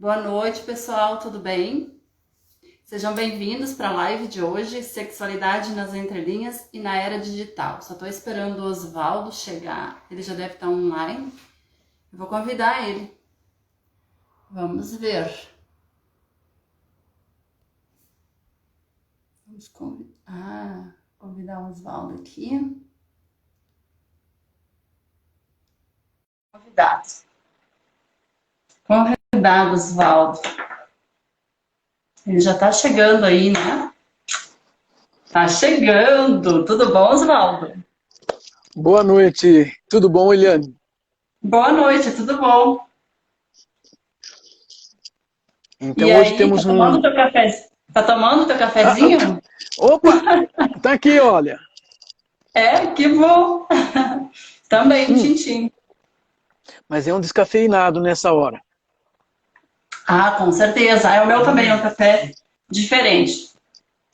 Boa noite, pessoal, tudo bem? Sejam bem-vindos para a live de hoje, Sexualidade nas Entrelinhas e na Era Digital. Só estou esperando o Oswaldo chegar, ele já deve estar online. Eu vou convidar ele. Vamos ver. Vamos convidar o Oswaldo aqui. Convidado, Oswaldo. Ele já está chegando aí, né? Tá chegando. Tudo bom, Oswaldo? Boa noite. Tudo bom, Eliane? Boa noite, tudo bom? Então E hoje aí, tá temos tomando teu café? Tá tomando teu Ah, ah, cafezinho? opa! Tá aqui, olha. É, que bom. Também, Hum, tintim. mas é um descafeinado nessa hora. Ah, com certeza. O meu também é um café diferente.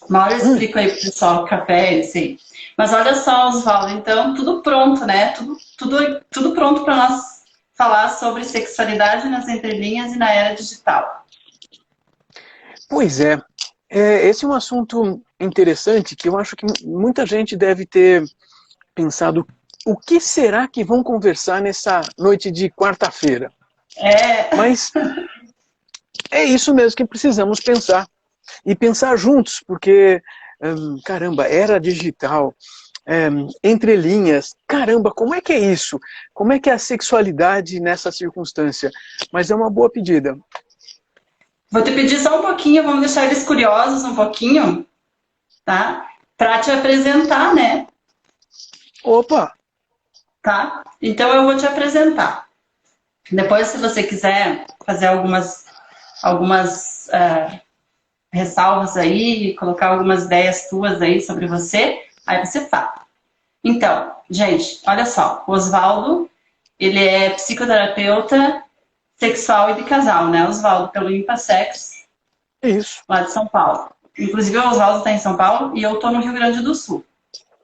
Uma hora eu Hum, explico aí pro pessoal o café, sei. Mas olha só, Oswaldo, então tudo pronto, né? Tudo pronto para nós falar sobre sexualidade nas entrelinhas e na era digital. pois é. Esse é um assunto interessante que eu acho que muita gente deve ter pensado o que será que vão conversar nessa noite de quarta-feira. É, Mas é isso mesmo que precisamos pensar. E pensar juntos, porque, caramba, era digital, entre linhas, caramba, como é que é isso? Como é que é a sexualidade nessa circunstância? Mas é uma boa pedida. vou te pedir só um pouquinho, vamos deixar eles curiosos um pouquinho, tá? Para te apresentar, né? Opa, Tá? Então eu vou te apresentar. Depois, se você quiser fazer algumas ressalvas aí, colocar algumas ideias tuas aí sobre você, aí você fala. Então, gente, olha só, o Oswaldo, ele é psicoterapeuta sexual e de casal, né? Oswaldo, pelo Impassex, é isso. lá de São Paulo. Inclusive, o Oswaldo está em São Paulo e eu estou no Rio Grande do Sul,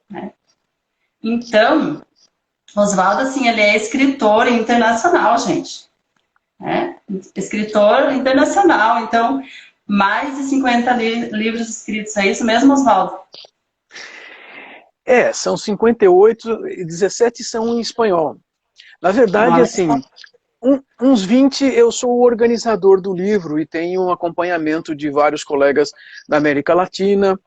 né? Então, Oswaldo, assim, ele é escritor internacional, gente. Né? Escritor internacional, então mais de 50 livros escritos, é isso mesmo, Oswaldo? São 58 e 17 são em espanhol. Na verdade, Olha só. assim, uns 20 eu sou o organizador do livro e tenho um acompanhamento de vários colegas da América Latina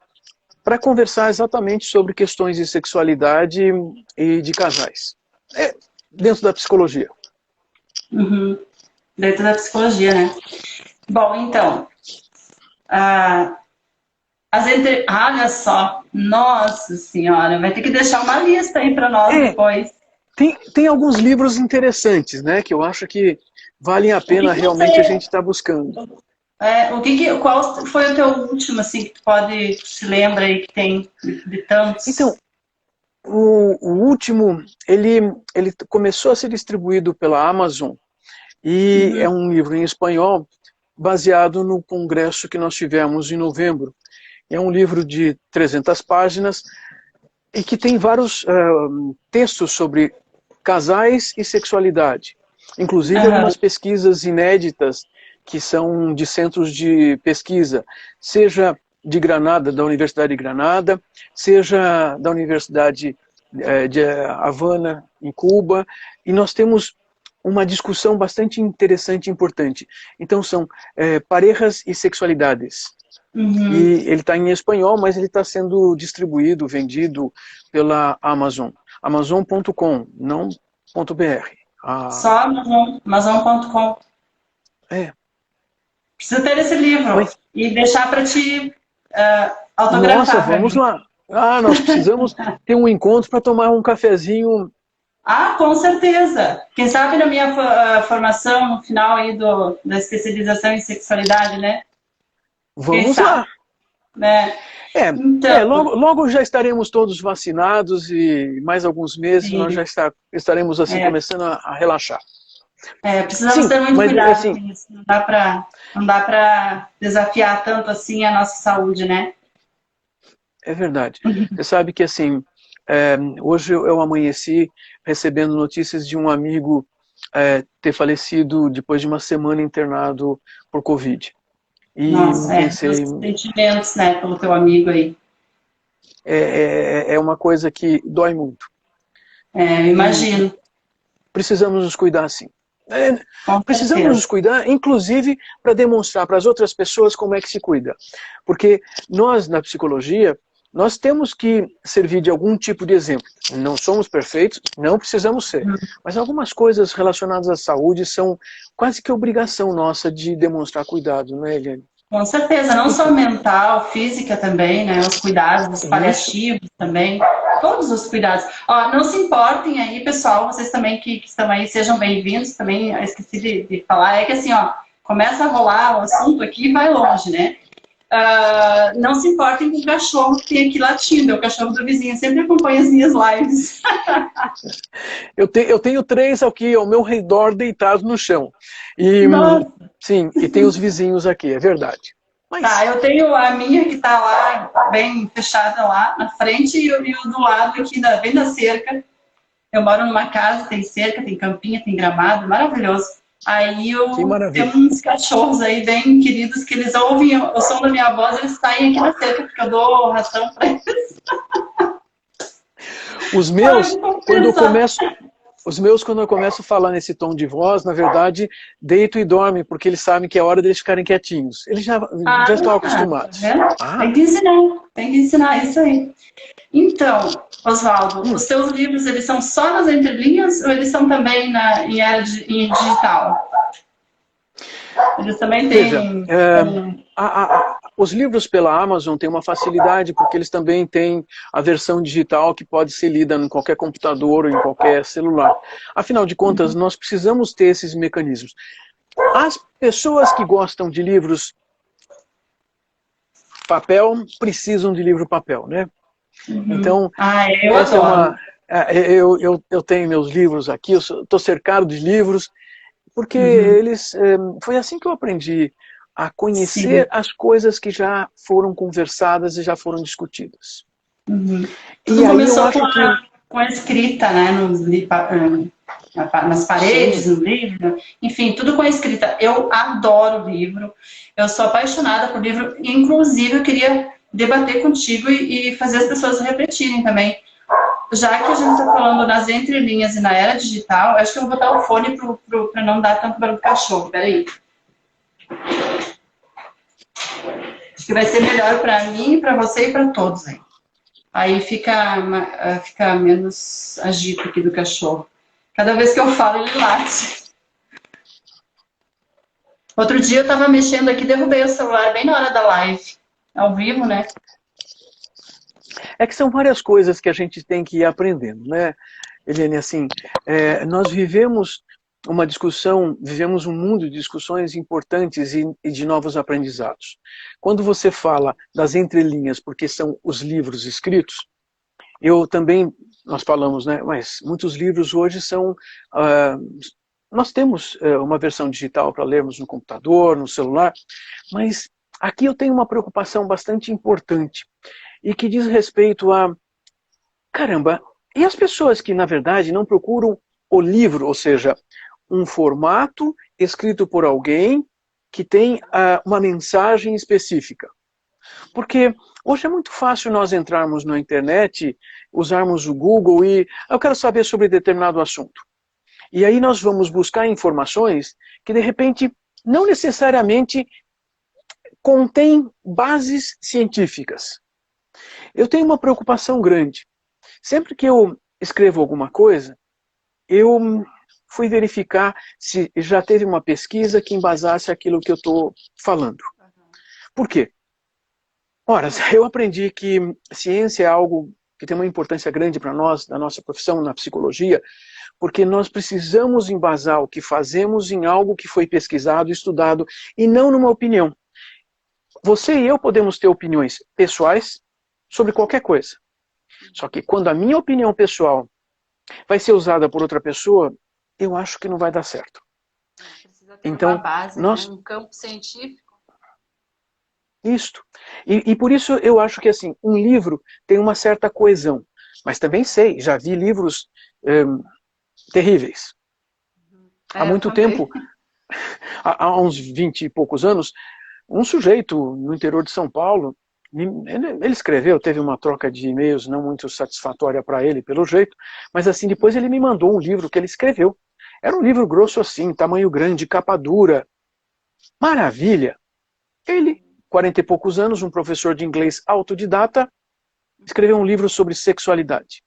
para conversar exatamente sobre questões de sexualidade e de casais. Dentro da psicologia. Uhum. Dentro da psicologia, né? Bom, então, ah, olha só, nossa senhora, vai ter que deixar uma lista aí para nós É, depois. tem alguns livros interessantes, né, que eu acho que valem a O que pena que realmente a gente você, estar buscando. qual foi o teu último, assim, que tu pode, se lembra aí que tem de Então, tantos? o último, ele começou a ser distribuído pela Amazon e é Uhum. um livro em espanhol baseado no congresso que nós tivemos em novembro. É um livro de 300 páginas e que tem vários textos sobre casais e sexualidade. Inclusive Aham. algumas pesquisas inéditas que são de centros de pesquisa, seja de Granada, da Universidade de Granada, seja da Universidade de Havana, em Cuba, e nós temos uma discussão bastante interessante e importante. Então são parejas e sexualidades. E Uhum. ele está em espanhol, mas ele está sendo distribuído, vendido pela Amazon. Amazon.com, não .br. Só Amazon.com. É, Precisa ter esse livro mas, e deixar para te nossa, autografar para vamos mim. lá. Nós precisamos ter um encontro para tomar um cafezinho. Ah, com certeza. Quem sabe na minha formação, no final aí da especialização em sexualidade, né? Quem Vamos sabe, lá. né? É, Então, logo já estaremos todos vacinados e mais alguns meses nós sim, já estaremos assim é, começando a relaxar. precisamos Sim, ter muito mas cuidado com assim, isso. Não dá para desafiar tanto assim a nossa saúde, né? é verdade. Você sabe que assim, hoje eu amanheci recebendo notícias de um amigo ter falecido depois de uma semana internado por Covid. E Nossa, pensei, os sentimentos, né, pelo teu amigo aí. é uma coisa que dói muito. Eu E imagino, precisamos nos cuidar assim. com Precisamos nos certeza. cuidar, inclusive para demonstrar para as outras pessoas como é que se cuida. Porque nós, na psicologia, nós temos que servir de algum tipo de exemplo. Não somos perfeitos, não precisamos ser. Mas algumas coisas relacionadas à saúde são quase que obrigação nossa de demonstrar cuidado, não é, Eliane? Com certeza, não só Enfim, mental, física também, né? Os cuidados, os isso. paliativos também, todos os cuidados. Ó, não se importem aí, pessoal, vocês também que estão aí, sejam bem-vindos. Também eu esqueci de falar, é que assim, ó, começa a rolar o assunto aqui e vai longe, né? Não se importem com o cachorro que tem aqui latindo, é o cachorro do vizinho, sempre acompanha as minhas lives. Eu tenho 3 aqui ao meu redor deitados no chão. E, Nossa. sim, e tem os vizinhos aqui, é verdade. Tá, Mas, eu tenho a minha que tá lá, bem fechada lá na frente, e o do lado aqui, bem da cerca. Eu moro numa casa, tem cerca, tem campinha, tem gramado, maravilhoso. Aí que eu tenho maravilha. uns cachorros aí bem queridos que eles ouvem o som da minha voz, eles saem aqui na cerca, porque eu dou ração para eles. Os Ai, meus, vou quando eu pensar. começo, quando eu começo a falar nesse tom de voz, na verdade, deito e dorme, porque eles sabem que é hora deles ficarem quietinhos. Eles já estão Tá acostumados. vendo? Ah, Tem que ensinar isso aí. Então, Oswaldo, hum, os teus livros, eles são só nas entrelinhas ou eles são também em digital? Eles também veja, têm os livros pela Amazon têm uma facilidade, porque eles também têm a versão digital que pode ser lida em qualquer computador ou em qualquer celular. Afinal de contas, nós precisamos ter esses mecanismos. As pessoas que gostam de livros papel precisam de livro papel, né? Então, eu essa é uma... adoro. Eu tenho meus livros aqui, eu estou cercado de livros, porque Uhum. eles... Foi assim que eu aprendi a conhecer Sim. as coisas que já foram conversadas e já foram discutidas. Uhum. E Tudo aí eu começou acho que... com a escrita, né? Nas paredes, Sim, no livro, enfim, tudo com a escrita. Eu adoro livro, eu sou apaixonada por livro, inclusive eu queria debater contigo e fazer as pessoas refletirem também. Já que a gente está falando nas entrelinhas e na era digital, acho que eu vou botar o fone para não dar tanto barulho do cachorro. Peraí. Acho que vai ser melhor para mim, para você e para todos aí. Aí fica menos agito aqui do cachorro. Cada vez que eu falo, ele late. Outro dia eu estava mexendo aqui, derrubei o celular bem na hora da live. Ao vivo, né? é que são várias coisas que a gente tem que ir aprendendo, né, Eliane? Assim, nós vivemos uma discussão, vivemos um mundo de discussões importantes e de novos aprendizados. Quando você fala das entrelinhas, porque são os livros escritos, eu também, nós falamos, né, mas muitos livros hoje são... nós temos uma versão digital para lermos no computador, no celular, mas aqui eu tenho uma preocupação bastante importante e que diz respeito a, caramba, e as pessoas que, na verdade, não procuram o livro, ou seja, um formato escrito por alguém que tem uma mensagem específica. Porque hoje é muito fácil nós entrarmos na internet, usarmos o Google e eu quero saber sobre determinado assunto. E aí nós vamos buscar informações que, de repente, não necessariamente contêm bases científicas. Eu tenho uma preocupação grande. Sempre que eu escrevo alguma coisa, eu fui verificar se já teve uma pesquisa que embasasse aquilo que eu estou falando. Por quê? Ora, eu aprendi que ciência é algo que tem uma importância grande para nós, na nossa profissão, na psicologia, porque nós precisamos embasar o que fazemos em algo que foi pesquisado, estudado, e não numa opinião. Você e eu podemos ter opiniões pessoais sobre qualquer coisa. Só que quando a minha opinião pessoal vai ser usada por outra pessoa, eu acho que não vai dar certo. Precisa ter uma Então, base, né? nós... Um campo científico. Isto. E por isso eu acho que assim, um livro tem uma certa coesão. Mas também sei, já vi livros terríveis. há eu muito também. tempo, há uns 20 e poucos anos, um sujeito no interior de São Paulo, ele escreveu, teve uma troca de e-mails não muito satisfatória para ele, pelo jeito, mas assim, depois ele me mandou um livro que ele escreveu. Era um livro grosso assim, tamanho grande, capa dura. Maravilha! Ele, 40 e poucos anos, um professor de inglês autodidata, escreveu um livro sobre sexualidade.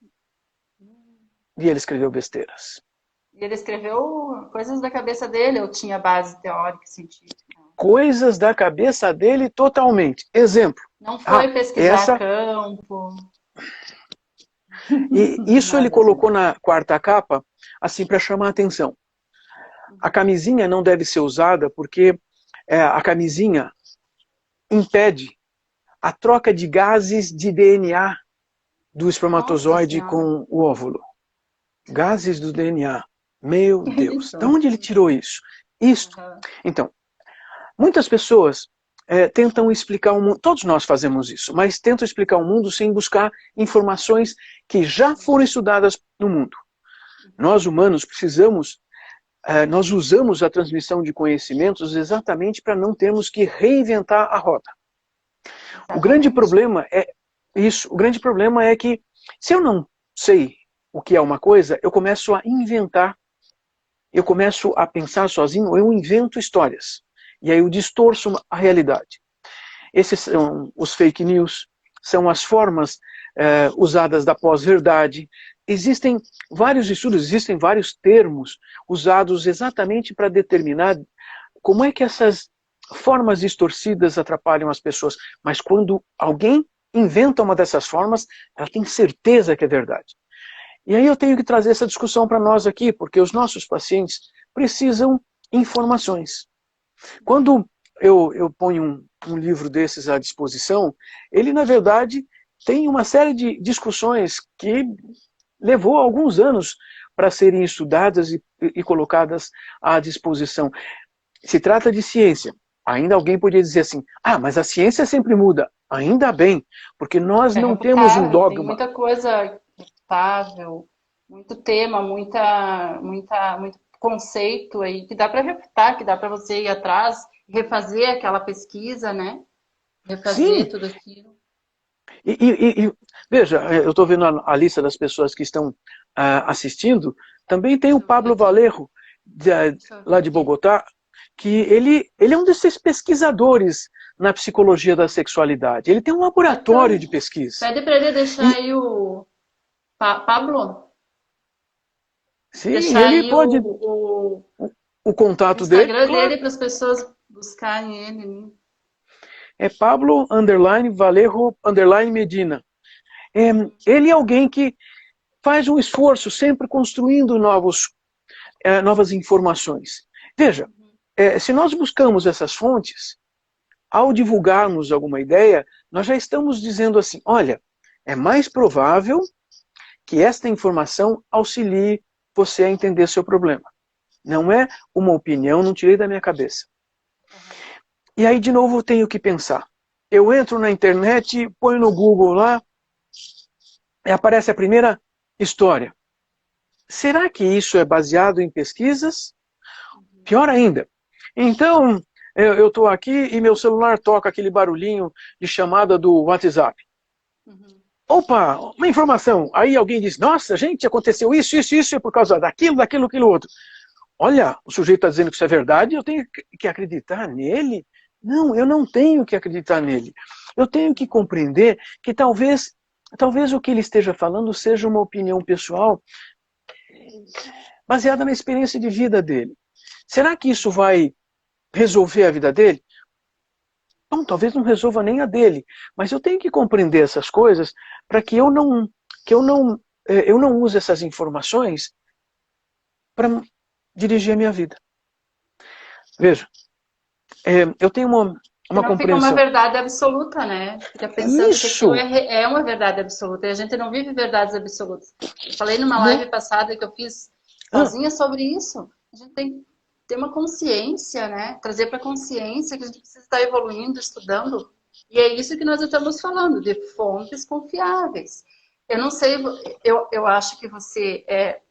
E ele escreveu besteiras. E ele escreveu coisas da cabeça dele, ou tinha base teórica, científica? Coisas da cabeça dele totalmente. Exemplo. Não foi pesquisar a Essa. campo. E isso ele Nada colocou disso. na quarta capa, assim, para chamar a atenção. A camisinha não deve ser usada porque a camisinha impede a troca de gases de DNA do Nossa espermatozoide Senhora. com o óvulo. Gases do DNA. Meu Que Deus. De isso? onde ele tirou isso? Isto. Uhum. Então, muitas pessoas tentam explicar o mundo, todos nós fazemos isso, mas tentam explicar o mundo sem buscar informações que já foram estudadas no mundo. Nós humanos precisamos, nós usamos a transmissão de conhecimentos exatamente para não termos que reinventar a roda. O grande Exatamente. problema é isso, o grande problema é que se eu não sei o que é uma coisa, eu começo a inventar, eu começo a pensar sozinho, eu invento histórias. E aí eu distorço a realidade. Esses são os fake news, são as formas usadas da pós-verdade. Existem vários estudos, existem vários termos usados exatamente para determinar como é que essas formas distorcidas atrapalham as pessoas. Mas quando alguém inventa uma dessas formas, ela tem certeza que é verdade. E aí eu tenho que trazer essa discussão para nós aqui, porque os nossos pacientes precisam informações. Quando eu ponho um livro desses à disposição, ele, na verdade, tem uma série de discussões que levou alguns anos para serem estudadas e colocadas à disposição. Se trata de ciência. Ainda alguém poderia dizer assim, mas a ciência sempre muda. Ainda bem, porque nós É não temos um refutável, tem dogma. muita coisa refutável, muito tema, muito conceito aí que dá para refutar, que dá para você ir atrás, refazer aquela pesquisa, né? Refazer Sim, tudo aquilo. veja, eu estou vendo a lista das pessoas que estão assistindo. Também tem o Deixa eu ver Pablo aqui. Valerro, Deixa eu ver lá de aqui. Bogotá, que ele é um desses pesquisadores na psicologia da sexualidade. Ele tem um laboratório Então, de pesquisa. pede para ele deixar E, aí o Pablo, sim, deixar ele aí pode, o o contato dele, Instagram claro, dele para as pessoas buscarem ele, né? é Pablo Valerro Medina. Ele é alguém que faz um esforço sempre construindo novas informações. Veja, se nós buscamos essas fontes, ao divulgarmos alguma ideia, nós já estamos dizendo assim, olha, é mais provável que esta informação auxilie você a entender seu problema. Não é uma opinião, não tirei da minha cabeça. E aí, de novo, eu tenho que pensar. Eu entro na internet, ponho no Google lá, e aparece a primeira história. Será que isso é baseado em pesquisas? Pior ainda. Então, eu estou aqui e meu celular toca aquele barulhinho de chamada do WhatsApp. Uhum. Opa, uma informação. Aí alguém diz, nossa, gente, aconteceu isso, é por causa daquilo, aquilo outro. Olha, o sujeito está dizendo que isso é verdade, eu tenho que acreditar nele? Não, eu não tenho que acreditar nele. Eu tenho que compreender que talvez o que ele esteja falando seja uma opinião pessoal baseada na experiência de vida dele. Será que isso vai resolver a vida dele? Bom, talvez não resolva nem a dele, mas eu tenho que compreender essas coisas para que eu não use essas informações para dirigir a minha vida. Veja, eu tenho Que uma não fica uma compreensão. verdade absoluta, né? Fica pensando que aquilo Isso! é uma verdade absoluta. E a gente não vive verdades absolutas. Eu falei numa Não. live passada que eu fiz Ah, sozinha sobre isso. A gente tem que ter uma consciência, né? Trazer para consciência que a gente precisa estar evoluindo, estudando. E é isso que nós estamos falando, de fontes confiáveis. Eu não sei, eu acho que você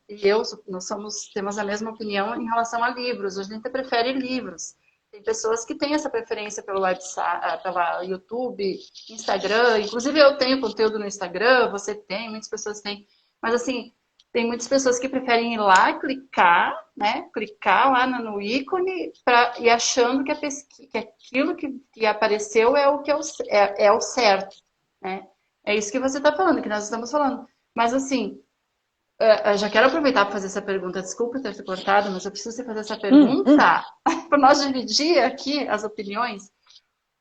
e nós temos a mesma opinião em relação a livros. A gente prefere livros. Tem pessoas que têm essa preferência pelo website, pela YouTube, Instagram. Inclusive eu tenho conteúdo no Instagram, você tem, muitas pessoas têm. Mas assim, tem muitas pessoas que preferem ir lá, clicar, né? Clicar lá no ícone e achando que aquilo que apareceu é o certo, né? É isso que você está falando, que nós estamos falando. Mas assim, eu já quero aproveitar para fazer essa pergunta. Desculpa ter te cortado, mas eu preciso fazer essa pergunta para nós dividir aqui as opiniões.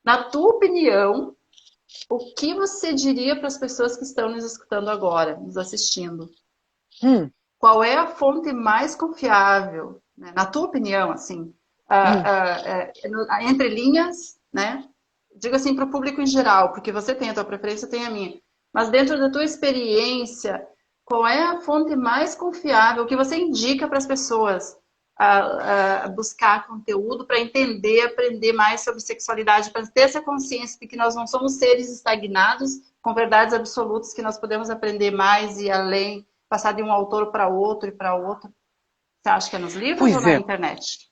Na tua opinião, o que você diria para as pessoas que estão nos escutando agora, nos assistindo? Qual é a fonte mais confiável, né? Na tua opinião, assim, entre linhas, né? Digo assim para o público em geral, porque você tem a tua preferência, eu tenho a minha. Mas dentro da tua experiência, qual é a fonte mais confiável que você indica para as pessoas a buscar conteúdo para entender, aprender mais sobre sexualidade, para ter essa consciência de que nós não somos seres estagnados com verdades absolutas, que nós podemos aprender mais e além, passar de um autor para outro e para outro? Você acha que é nos livros ou na internet?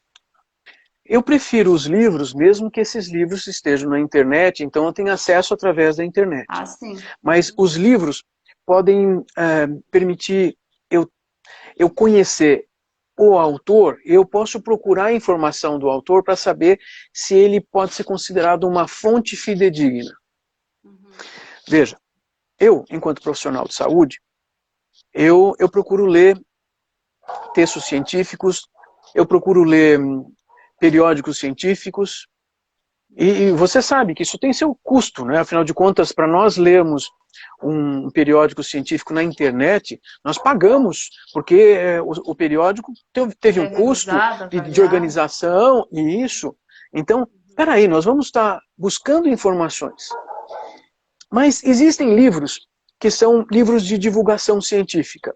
Eu prefiro os livros, mesmo que esses livros estejam na internet, então eu tenho acesso através da internet. Ah, sim. Mas os livros podem permitir eu conhecer o autor, eu posso procurar a informação do autor para saber se ele pode ser considerado uma fonte fidedigna. Veja, eu, enquanto profissional de saúde, eu procuro ler textos científicos, eu procuro ler periódicos científicos, e você sabe que isso tem seu custo, né? Afinal de contas, para nós lermos um periódico científico na internet, nós pagamos, porque o periódico teve um custo de organização, e isso. Então, peraí, nós vamos estar buscando informações. Mas existem livros que são livros de divulgação científica.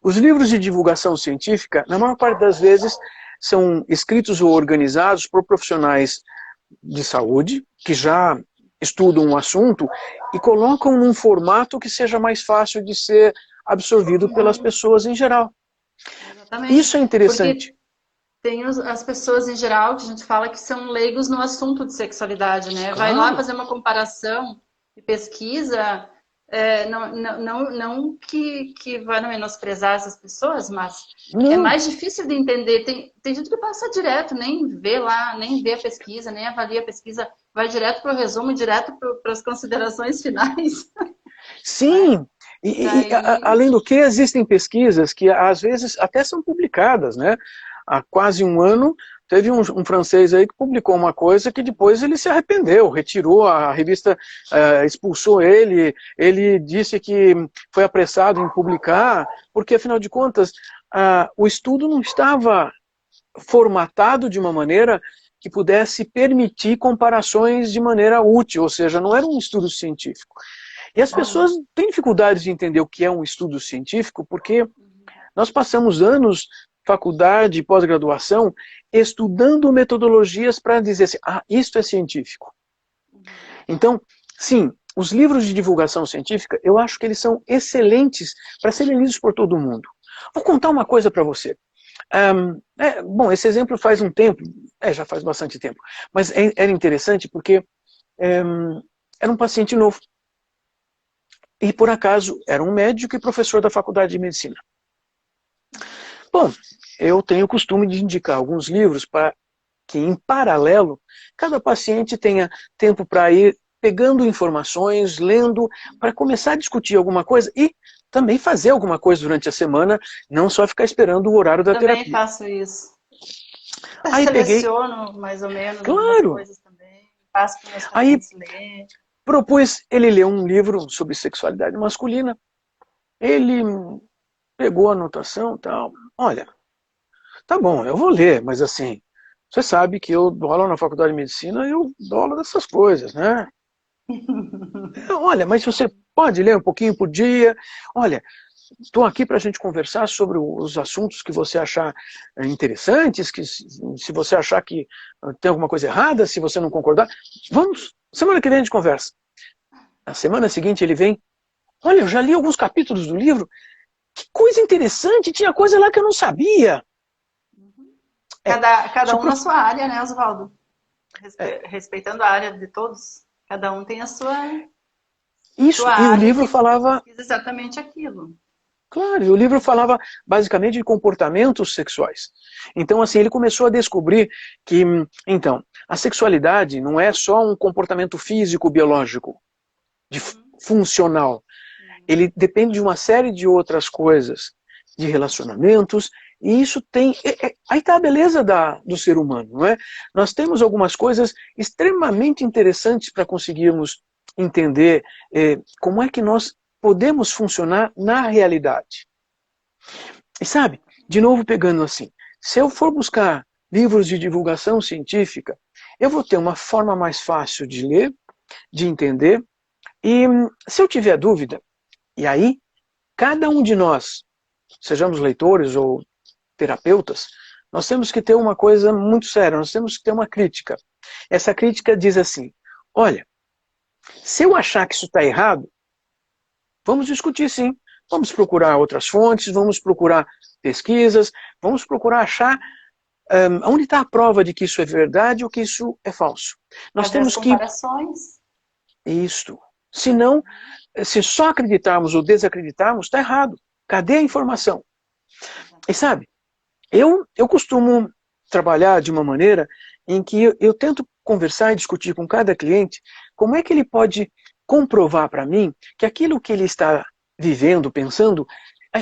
Os livros de divulgação científica, na maior parte das vezes, são escritos ou organizados por profissionais de saúde, que já estudam o assunto e colocam num formato que seja mais fácil de ser absorvido pelas pessoas em geral. Exatamente. Isso é interessante. Porque tem as pessoas em geral que a gente fala que são leigos no assunto de sexualidade, né? Claro. Vai lá fazer uma comparação e pesquisa, não que vai menosprezar essas pessoas, mas é mais difícil de entender. Tem gente que passa direto, nem vê lá, nem vê a pesquisa, nem avalia a pesquisa, vai direto para o resumo, direto para as considerações finais. Sim, além do que existem pesquisas que às vezes até são publicadas, né? Há quase um ano, teve um francês aí que publicou uma coisa que depois ele se arrependeu, retirou, a revista expulsou ele disse que foi apressado em publicar, porque afinal de contas, o estudo não estava formatado de uma maneira que pudesse permitir comparações de maneira útil, ou seja, não era um estudo científico. E as pessoas têm dificuldades de entender o que é um estudo científico, porque nós passamos anos, faculdade e pós-graduação, estudando metodologias para dizer assim, isto é científico. Então, sim, os livros de divulgação científica, eu acho que eles são excelentes para serem lidos por todo mundo. Vou contar uma coisa para você. Bom, esse exemplo faz um tempo, já faz bastante tempo, mas era interessante porque era um paciente novo. E, por acaso, era um médico e professor da faculdade de medicina. Bom, eu tenho o costume de indicar alguns livros para que, em paralelo, cada paciente tenha tempo para ir pegando informações, lendo, para começar a discutir alguma coisa e também fazer alguma coisa durante a semana, não só ficar esperando o horário da terapia. Também faço isso. Aí seleciono mais ou menos claro. Coisas também, passo para meus pacientes ler. Propus ele ler um livro sobre sexualidade masculina. Ele pegou a anotação e tal. Olha, tá bom, eu vou ler, mas assim, você sabe que eu dou aula na faculdade de medicina, eu dou aula dessas coisas, né? Olha, mas você pode ler um pouquinho por dia. Olha, estou aqui para a gente conversar sobre os assuntos que você achar interessantes, que se você achar que tem alguma coisa errada, se você não concordar, vamos, semana que vem a gente conversa. Na semana seguinte ele vem, olha, eu já li alguns capítulos do livro, Que coisa interessante, tinha coisa lá que eu não sabia. Cada um na sua área, né, Oswaldo? Respeitando a área de todos. Cada um tem a Isso, sua e o área livro que falava, pesquisa exatamente aquilo. claro, e o livro falava basicamente de comportamentos sexuais. Então, assim, ele começou a descobrir que, então, a sexualidade não é só um comportamento físico, biológico, funcional. Ele depende de uma série de outras coisas, de relacionamentos, e isso tem... aí está a beleza do ser humano, não é? Nós temos algumas coisas extremamente interessantes para conseguirmos entender como é que nós podemos funcionar na realidade. E sabe, de novo pegando assim, se eu for buscar livros de divulgação científica, eu vou ter uma forma mais fácil de ler, de entender, e se eu tiver dúvida, e aí cada um de nós, sejamos leitores ou terapeutas, nós temos que ter uma coisa muito séria, nós temos que ter uma crítica. Essa crítica diz assim, olha, se eu achar que isso está errado, vamos discutir sim. Vamos procurar outras fontes, vamos procurar pesquisas, vamos procurar achar onde está a prova de que isso é verdade ou que isso é falso. Nós Fazer as temos que... comparações. Isto. Se não, se só acreditarmos ou desacreditarmos, está errado. Cadê a informação? E sabe, eu costumo trabalhar de uma maneira em que eu tento conversar e discutir com cada cliente como é que ele pode comprovar para mim que aquilo que ele está vivendo, pensando,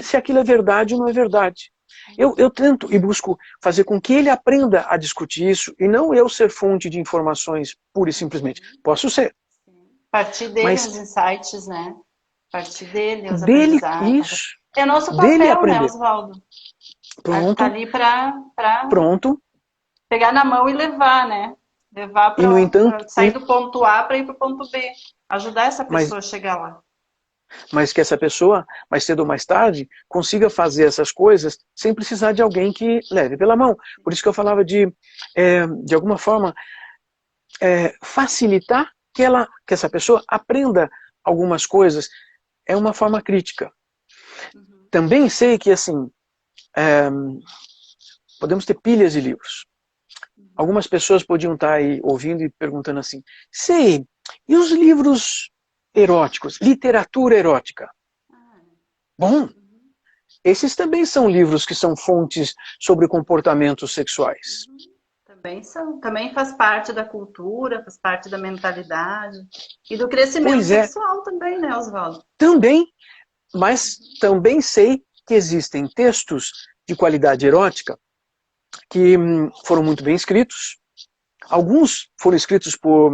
se aquilo é verdade ou não é verdade. Eu tento e busco fazer com que ele aprenda a discutir isso e não eu ser fonte de informações pura e simplesmente. Posso ser. Partir dele Mas os insights, né? Partir dele os dele, aprendizados. isso, É nosso dele papel, né, aprender. Oswaldo? Tá Pronto, ali para pronto. pegar na mão e levar, né? Levar E no entanto, para sair do ponto A para ir para o ponto B. Ajudar essa mas pessoa a chegar lá. que essa pessoa, mais cedo ou mais tarde, consiga fazer essas coisas sem precisar de alguém que leve pela mão. Por isso que eu falava de alguma forma, facilitar que essa pessoa aprenda algumas coisas. É uma forma crítica. Também sei que, assim, podemos ter pilhas de livros. Algumas pessoas podiam estar aí ouvindo e perguntando assim, sei, e os livros eróticos, literatura erótica? Bom, esses também são livros que são fontes sobre comportamentos sexuais. Também são. Também faz parte da cultura, faz parte da mentalidade e do crescimento Pois é, sexual também, né, Oswaldo? também, mas também sei que existem textos de qualidade erótica que foram muito bem escritos. Alguns foram escritos por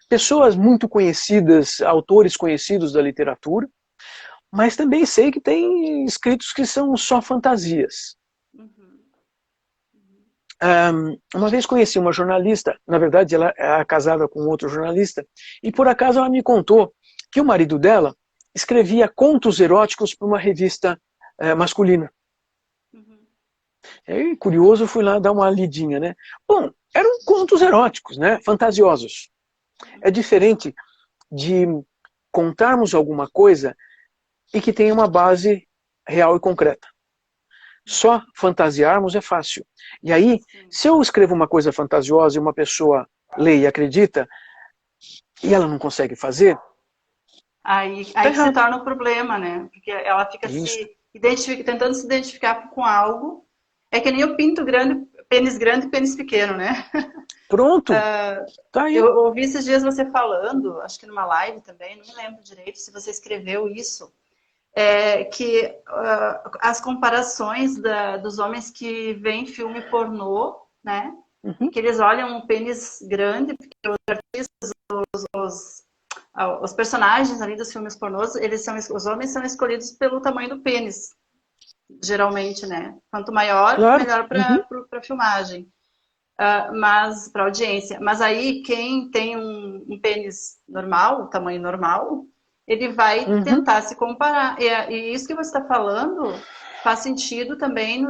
pessoas muito conhecidas, autores conhecidos da literatura, mas também sei que tem escritos que são só fantasias. Uma vez conheci uma jornalista, na verdade ela é casada com outro jornalista, e por acaso ela me contou que o marido dela escrevia contos eróticos para uma revista masculina. E curioso, eu fui lá dar uma lidinha, né? Bom, eram contos eróticos, né? Fantasiosos. É diferente de contarmos alguma coisa e que tenha uma base real e concreta. Só fantasiarmos é fácil. E aí, se eu escrevo uma coisa fantasiosa e uma pessoa lê e acredita, e ela não consegue fazer, Aí tá que se errado. torna o problema, né? Porque ela fica tentando se identificar com algo. É que nem o pinto grande, e pênis pequeno, né? Pronto, tá aí. Eu ouvi esses dias você falando, acho que numa live também, não me lembro direito se você escreveu isso, que as comparações dos homens que veem filme pornô, né? Uhum. Que eles olham um pênis grande, porque os artistas, os personagens ali dos filmes pornôs, os homens são escolhidos pelo tamanho do pênis, geralmente, né? Quanto maior, Claro. melhor para filmagem. Mas para audiência. Mas aí quem tem um pênis normal, tamanho normal, ele vai tentar se comparar. E isso que você está falando faz sentido também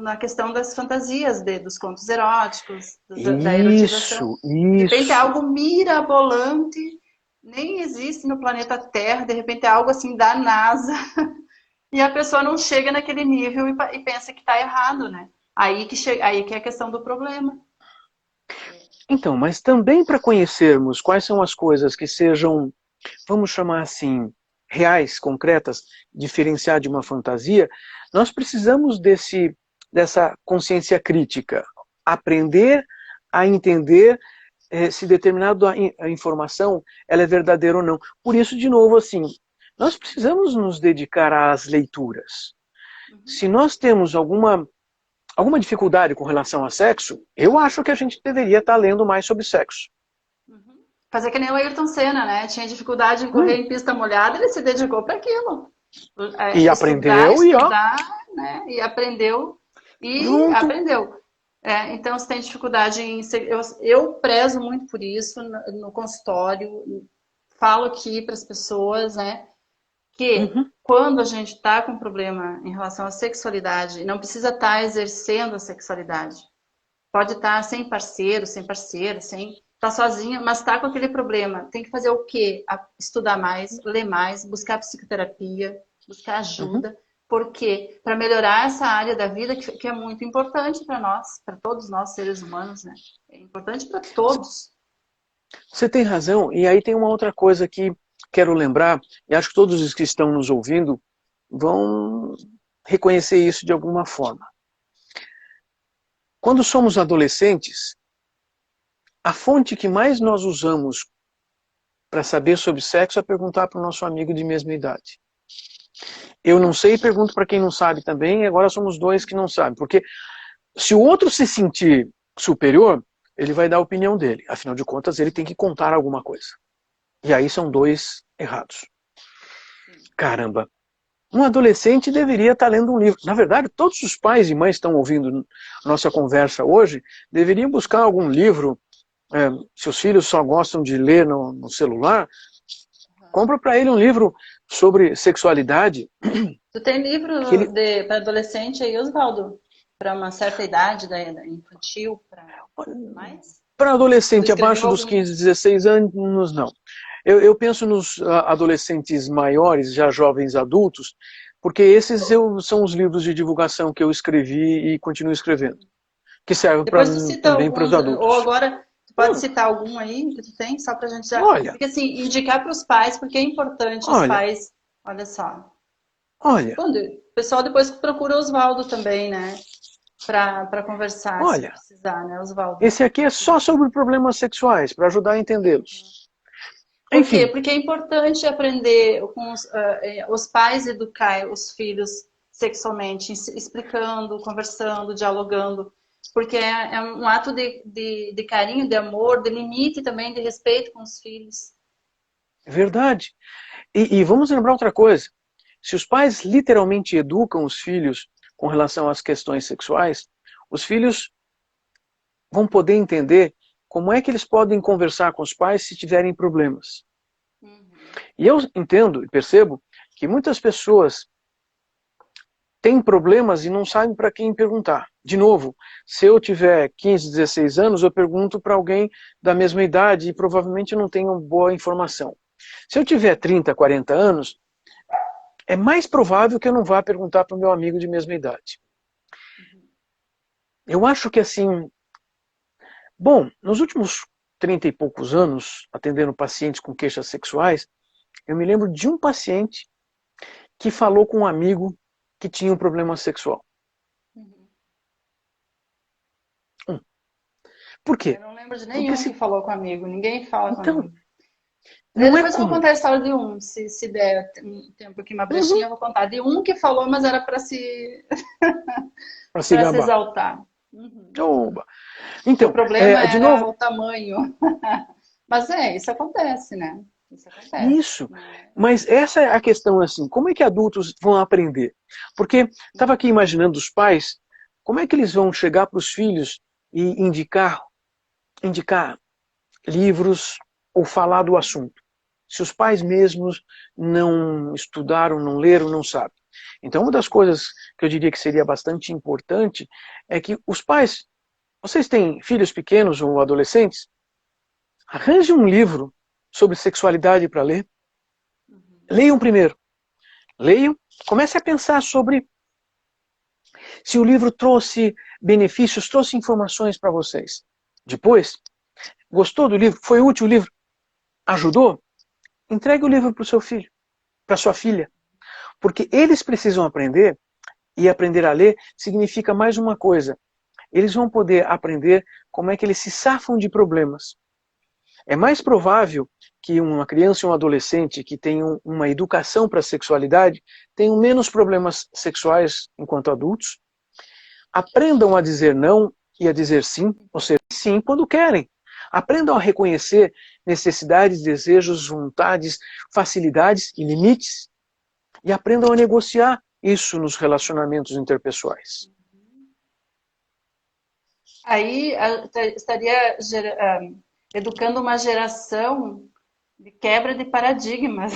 na questão das fantasias, dos contos eróticos, da erotização. De repente é algo mirabolante, nem existe no planeta Terra, de repente é algo assim da NASA, e a pessoa não chega naquele nível e pensa que está errado, né? Aí que é a questão do problema. Então, mas também para conhecermos quais são as coisas que sejam, vamos chamar assim, reais, concretas, diferenciar de uma fantasia, nós precisamos dessa consciência crítica, aprender a entender se determinada informação ela é verdadeira ou não. Por isso, de novo, assim, nós precisamos nos dedicar às leituras. Se nós temos alguma dificuldade com relação a sexo, eu acho que a gente deveria estar lendo mais sobre sexo. Fazer que nem o Ayrton Senna, né? Tinha dificuldade em correr em pista molhada, ele se dedicou para aquilo. E aprendeu e ó. Né? E aprendeu. Pronto. Aprendeu. Então, se tem dificuldade em... Eu prezo muito por isso no consultório. Falo aqui para as pessoas, né? Que quando a gente está com problema em relação à sexualidade, não precisa estar exercendo a sexualidade. Pode estar sem parceiro, sem parceira, sem estar sozinha, mas está com aquele problema. Tem que fazer o quê? Estudar mais, ler mais, buscar psicoterapia, buscar ajuda. Por quê? Para melhorar essa área da vida que é muito importante para nós, para todos nós seres humanos, né? É importante para todos. Você tem razão. E aí tem uma outra coisa que quero lembrar, e acho que todos os que estão nos ouvindo vão reconhecer isso de alguma forma. Quando somos adolescentes, a fonte que mais nós usamos para saber sobre sexo é perguntar para o nosso amigo de mesma idade. Eu não sei e pergunto para quem não sabe também, e agora somos dois que não sabem. Porque se o outro se sentir superior, ele vai dar a opinião dele. Afinal de contas, ele tem que contar alguma coisa. E aí são dois errados. Caramba! Um adolescente deveria estar lendo um livro. Na verdade, todos os pais e mães que estão ouvindo nossa conversa hoje deveriam buscar algum livro. Seus filhos só gostam de ler no celular, compra para ele um livro sobre sexualidade. Tu tem livro para adolescente aí, Osvaldo? Para uma certa idade, da infantil? Para adolescente abaixo dos 15, 16 anos, não. Eu penso nos adolescentes maiores, já jovens adultos, porque esses são os livros de divulgação que eu escrevi e continuo escrevendo, que servem também para os adultos. Ou agora, tu pode citar algum aí que tu tem, só para a gente já... Olha, porque assim, indicar para os pais, porque é importante os pais... Olha só. Olha. O pessoal depois procura o Osvaldo também, né? Para conversar, se precisar, né, Osvaldo? Esse aqui é só sobre problemas sexuais, para ajudar a entendê-los. Por quê? Porque é importante aprender com os pais educar os filhos sexualmente, explicando, conversando, dialogando, porque é um ato de carinho, de amor, de limite também, de respeito com os filhos. Verdade. E vamos lembrar outra coisa. Se os pais literalmente educam os filhos com relação às questões sexuais, os filhos vão poder entender como é que eles podem conversar com os pais se tiverem problemas. E eu entendo e percebo que muitas pessoas têm problemas e não sabem para quem perguntar. De novo, se eu tiver 15, 16 anos, eu pergunto para alguém da mesma idade e provavelmente não tenho boa informação. Se eu tiver 30, 40 anos, é mais provável que eu não vá perguntar para o meu amigo de mesma idade. Eu acho que assim... Bom, nos últimos 30 e poucos anos, atendendo pacientes com queixas sexuais, eu me lembro de um paciente que falou com um amigo que tinha um problema sexual. Por quê? Eu não lembro de nenhum que falou com um amigo. Ninguém fala com amigo. Não depois eu vou contar a história de um, se der tempo aqui, uma brechinha, eu vou contar. De um que falou, mas era para se... para se exaltar. Então, o problema de novo... o tamanho. Mas isso acontece, né? Isso acontece. Isso. Mas essa é a questão, assim, como é que adultos vão aprender? Porque estava aqui imaginando os pais, como é que eles vão chegar para os filhos e indicar livros ou falar do assunto? Se os pais mesmos não estudaram, não leram, não sabem. Então, uma das coisas que eu diria que seria bastante importante é que os pais, vocês têm filhos pequenos ou adolescentes? Arranje um livro sobre sexualidade para ler. Leiam primeiro. Leiam, comece a pensar sobre se o livro trouxe benefícios, trouxe informações para vocês. Depois, gostou do livro? Foi útil o livro? Ajudou? Entregue o livro para o seu filho, para sua filha. Porque eles precisam aprender, e aprender a ler significa mais uma coisa. Eles vão poder aprender como é que eles se safam de problemas. É mais provável que uma criança e um adolescente que tenham uma educação para a sexualidade tenham menos problemas sexuais enquanto adultos, aprendam a dizer não e a dizer sim, ou seja, sim quando querem. Aprendam a reconhecer necessidades, desejos, vontades, facilidades e limites, e aprendam a negociar isso nos relacionamentos interpessoais. Aí estaria educando uma geração de quebra de paradigmas,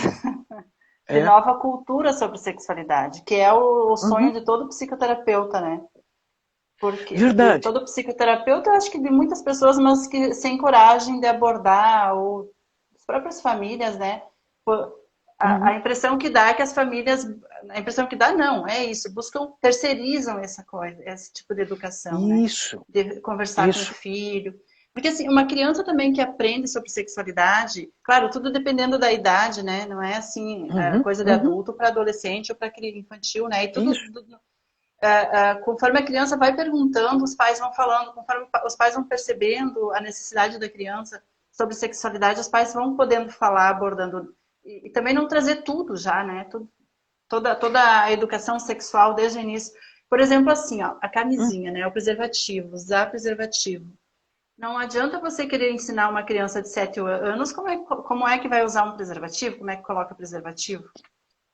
de nova cultura sobre sexualidade, que é o sonho de todo psicoterapeuta, né? Porque todo psicoterapeuta, acho que de muitas pessoas, mas que sem coragem de abordar, ou as próprias famílias, né? A impressão que dá é que as famílias, a impressão que dá não, é isso, terceirizam essa coisa, esse tipo de educação, isso, né? De conversar com o filho. Porque assim, uma criança também que aprende sobre sexualidade, claro, tudo dependendo da idade, né? Não é assim, coisa de adulto para adolescente ou para criança infantil, né? E tudo, conforme a criança vai perguntando, os pais vão falando, conforme os pais vão percebendo a necessidade da criança sobre sexualidade, os pais vão podendo falar, abordando. E também não trazer tudo já, né? Toda a educação sexual desde o início. Por exemplo, assim, ó, a camisinha, né? O preservativo, usar preservativo. Não adianta você querer ensinar uma criança de 7 anos como é que vai usar um preservativo, como é que coloca preservativo.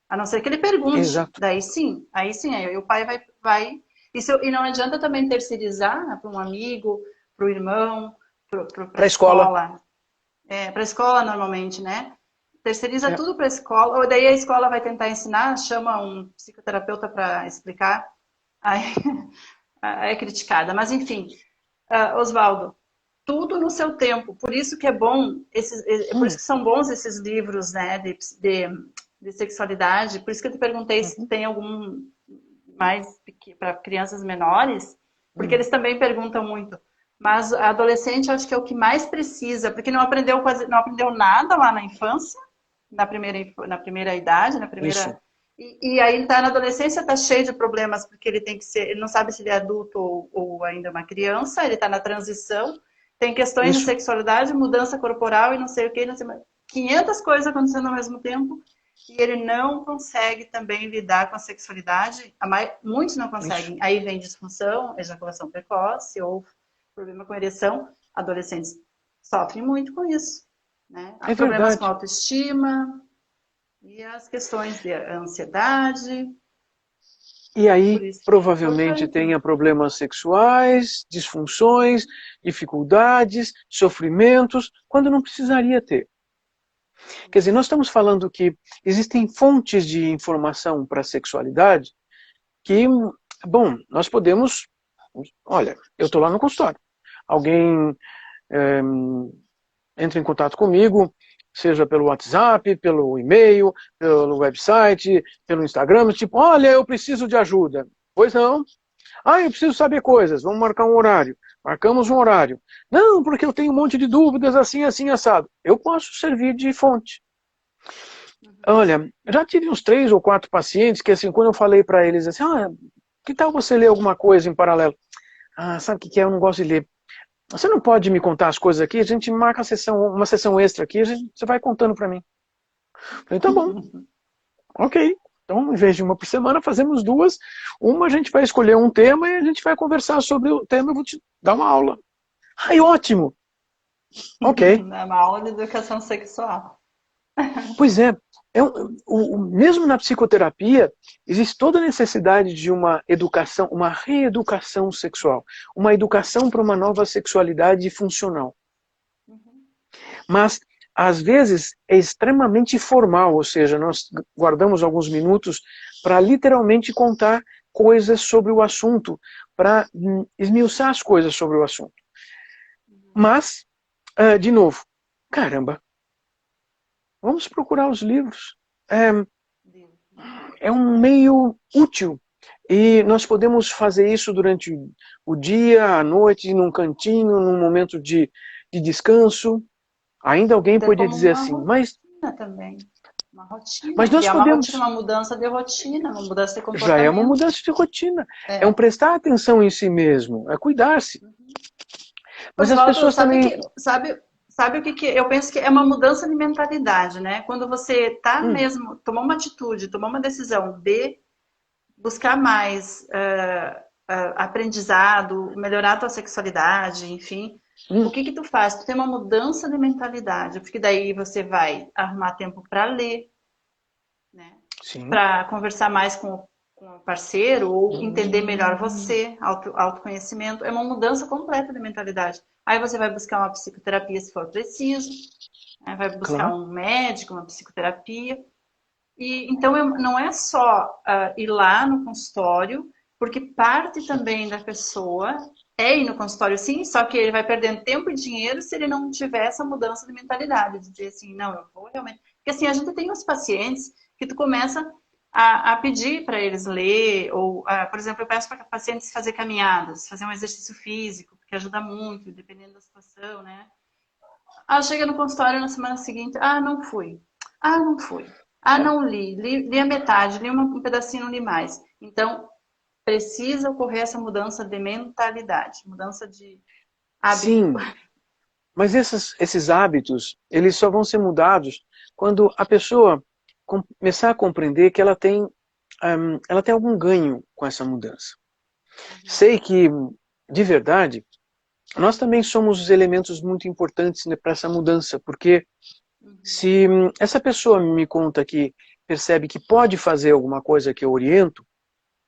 A não ser que ele pergunte. Exato. Aí sim, aí o pai vai... E não adianta também terceirizar para um amigo, para o irmão, para a escola. Para a escola normalmente, né? Terceiriza tudo para a escola, ou daí a escola vai tentar ensinar, chama um psicoterapeuta para explicar, aí é criticada. Mas enfim, Oswaldo, tudo no seu tempo. Por isso que é bom, por isso que são bons esses livros, né, de sexualidade. Por isso que eu te perguntei se tem algum mais para crianças menores, porque eles também perguntam muito. Mas adolescente, acho que é o que mais precisa, porque não aprendeu nada lá na infância, na primeira idade, na primeira... E aí ele tá na adolescência, está cheio de problemas, porque ele não sabe se ele é adulto ou ainda uma criança, ele está na transição, tem questões de sexualidade, mudança corporal e não sei o que, 500 coisas acontecendo ao mesmo tempo, e ele não consegue também lidar com a sexualidade, muitos não conseguem, aí vem disfunção, ejaculação precoce, ou problema com ereção, adolescentes sofrem muito com isso, né? Há problemas com autoestima e as questões de ansiedade. E aí, provavelmente, tenha problemas sexuais, disfunções, dificuldades, sofrimentos, quando não precisaria ter. Quer dizer, nós estamos falando que existem fontes de informação para a sexualidade que, bom, nós podemos... Olha, eu estou lá no consultório. Alguém entra em contato comigo, seja pelo WhatsApp, pelo e-mail, pelo website, pelo Instagram, tipo, olha, eu preciso de ajuda. Pois não. Eu preciso saber coisas, vamos marcar um horário. Marcamos um horário. Não, porque eu tenho um monte de dúvidas, assim, assim, assado. Eu posso servir de fonte. Olha, já tive uns 3 ou 4 pacientes que, assim, quando eu falei para eles assim, que tal você ler alguma coisa em paralelo? Sabe o que é? Eu não gosto de ler. Você não pode me contar as coisas aqui? A gente marca uma sessão extra aqui, você vai contando para mim. Eu falei, tá bom. Ok. Então, em vez de uma por semana, fazemos 2. Uma a gente vai escolher um tema e a gente vai conversar sobre o tema, eu vou te dar uma aula. Ótimo! Ok. É uma aula de educação sexual. Pois é. Mesmo na psicoterapia, existe toda a necessidade de uma educação, uma reeducação sexual. Uma educação para uma nova sexualidade funcional. Mas, às vezes, é extremamente formal, ou seja, nós guardamos alguns minutos para literalmente contar coisas sobre o assunto, para esmiuçar as coisas sobre o assunto. Mas, de novo, caramba, Vamos procurar os livros. É um meio útil. E nós podemos fazer isso durante o dia, à noite, num cantinho, num momento de descanso. Ainda alguém Até poderia como dizer uma assim, mas rotina também. Uma rotina, nós criar uma rotina, podemos... uma mudança de rotina, uma mudança de Já é uma comportamento. mudança de rotina. É um É. prestar atenção em si mesmo, é cuidar-se. Mas as Oswaldo, pessoas sabe também... que, sabe o que, que eu penso que é uma mudança de mentalidade, né? Quando você tá Hum, mesmo, tomou uma atitude, tomou uma decisão de buscar mais aprendizado, melhorar a tua sexualidade, enfim, o hum, que que tu faz? Tu tem uma mudança de mentalidade, porque daí você vai arrumar tempo para ler, né? sim. Para conversar mais com o parceiro ou entender melhor Hum, você, autoconhecimento. É uma mudança completa de mentalidade. Aí você vai buscar uma psicoterapia se for preciso, né? Vai buscar claro. um médico, uma psicoterapia. E então não é só ir lá no consultório, porque parte também da pessoa é ir no consultório sim, só que ele vai perdendo tempo e dinheiro se ele não tiver essa mudança de mentalidade, de dizer assim, não, eu vou realmente. Porque assim, a gente tem uns pacientes que tu começa a pedir para eles ler, ou, por exemplo, eu peço para pacientes fazer caminhadas, fazer um exercício físico, porque ajuda muito, dependendo da situação, né? Ah, chega no consultório na semana seguinte. Ah, não fui. Ah, não fui. Ah, É. não li. Li a metade, li um pedacinho, não li mais. Então, precisa ocorrer essa mudança de mentalidade, mudança de hábito. Sim, mas esses hábitos, eles só vão ser mudados quando a pessoa começar a compreender que ela tem algum ganho com essa mudança. Sei que, de verdade, nós também somos os elementos muito importantes, né, para essa mudança, porque Uhum. se essa pessoa me conta que percebe que pode fazer alguma coisa que eu oriento,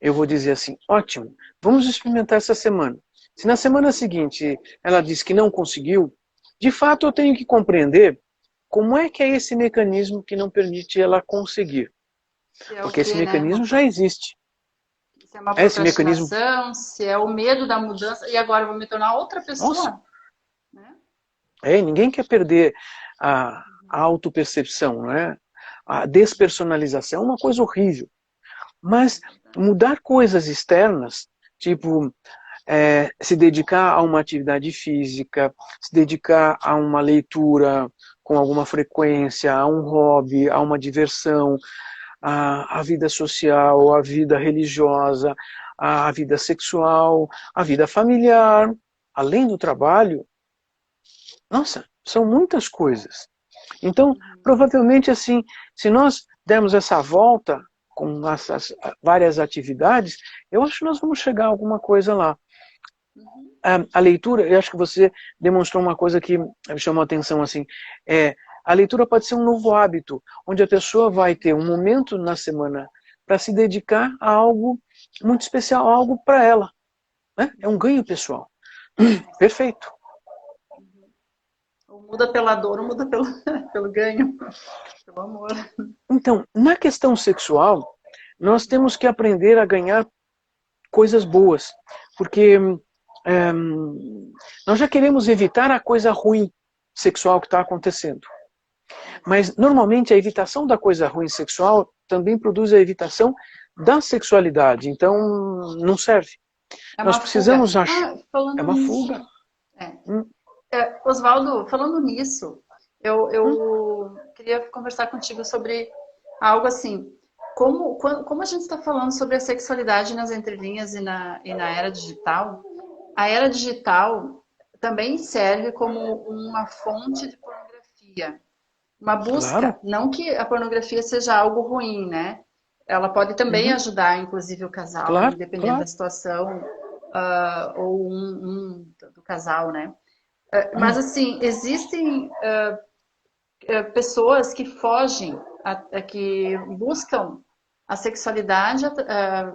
eu vou dizer assim, ótimo, vamos experimentar essa semana. Se na semana seguinte ela diz que não conseguiu, de fato eu tenho que compreender como é que é esse mecanismo que não permite ela conseguir. Se é o Porque esse quê, né? mecanismo já existe. Se é uma Esse mecanismo, procrastinação, se é o medo da mudança, e agora eu vou me tornar outra nossa, pessoa, né? ninguém quer perder a autopercepção, né? A despersonalização é uma coisa horrível. Mas mudar coisas externas, tipo se dedicar a uma atividade física, se dedicar a uma leitura com alguma frequência, a um hobby, a uma diversão, a vida social, a vida religiosa, a vida sexual, a vida familiar, além do trabalho. Nossa, são muitas coisas. Então, provavelmente assim, se nós dermos essa volta com essas várias atividades, eu acho que nós vamos chegar a alguma coisa lá. Uhum. A leitura, eu acho que você demonstrou uma coisa que me chamou a atenção, assim, a leitura pode ser um novo hábito, onde a pessoa vai ter um momento na semana para se dedicar a algo muito especial, algo para ela. Né? É um ganho pessoal. Perfeito. Ou muda pela dor, ou muda pelo, pelo ganho, pelo amor. Então, na questão sexual, nós temos que aprender a ganhar coisas boas, porque nós já queremos evitar a coisa ruim sexual que está acontecendo. Mas, normalmente, a evitação da coisa ruim sexual também produz a evitação da sexualidade. Então, não serve. É Nós uma fuga. precisamos achar... Ah, É falando uma nisso. fuga. É. Hum, Oswaldo, falando nisso, eu, hum, eu queria conversar contigo sobre algo assim. Como a gente está falando sobre a sexualidade nas entrelinhas e na era digital, a era digital também serve como uma fonte de pornografia, uma busca. claro. Não que a pornografia seja algo ruim, né? Ela pode também Uhum, ajudar, inclusive, o casal, claro, dependendo da claro. situação, ou do casal, né? Mas Hum, assim, existem pessoas que fogem, que buscam a sexualidade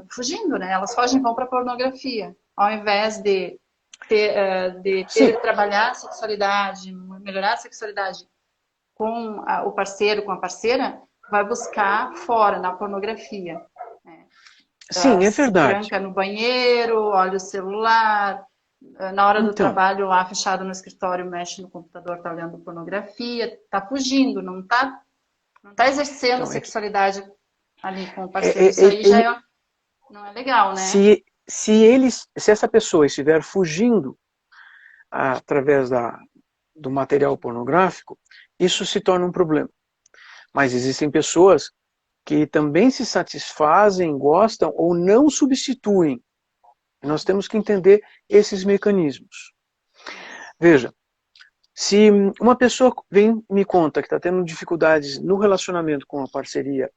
fugindo, né? Elas fogem e vão para a pornografia, ao invés sim, trabalhar a sexualidade, melhorar a sexualidade com o parceiro, com a parceira, vai buscar fora, na pornografia. Né? sim, é Se verdade. tranca no banheiro, olha o celular, na hora do Então, trabalho lá fechado no escritório, mexe no computador, tá olhando pornografia, tá fugindo, não tá Não está exercendo Então, sexualidade ali com o parceiro. Isso aí já não é legal, né? Se essa pessoa estiver fugindo através do material pornográfico, isso se torna um problema. Mas existem pessoas que também se satisfazem, gostam ou não substituem. Nós temos que entender esses mecanismos. Veja, se uma pessoa vem e me conta que está tendo dificuldades no relacionamento com a parceria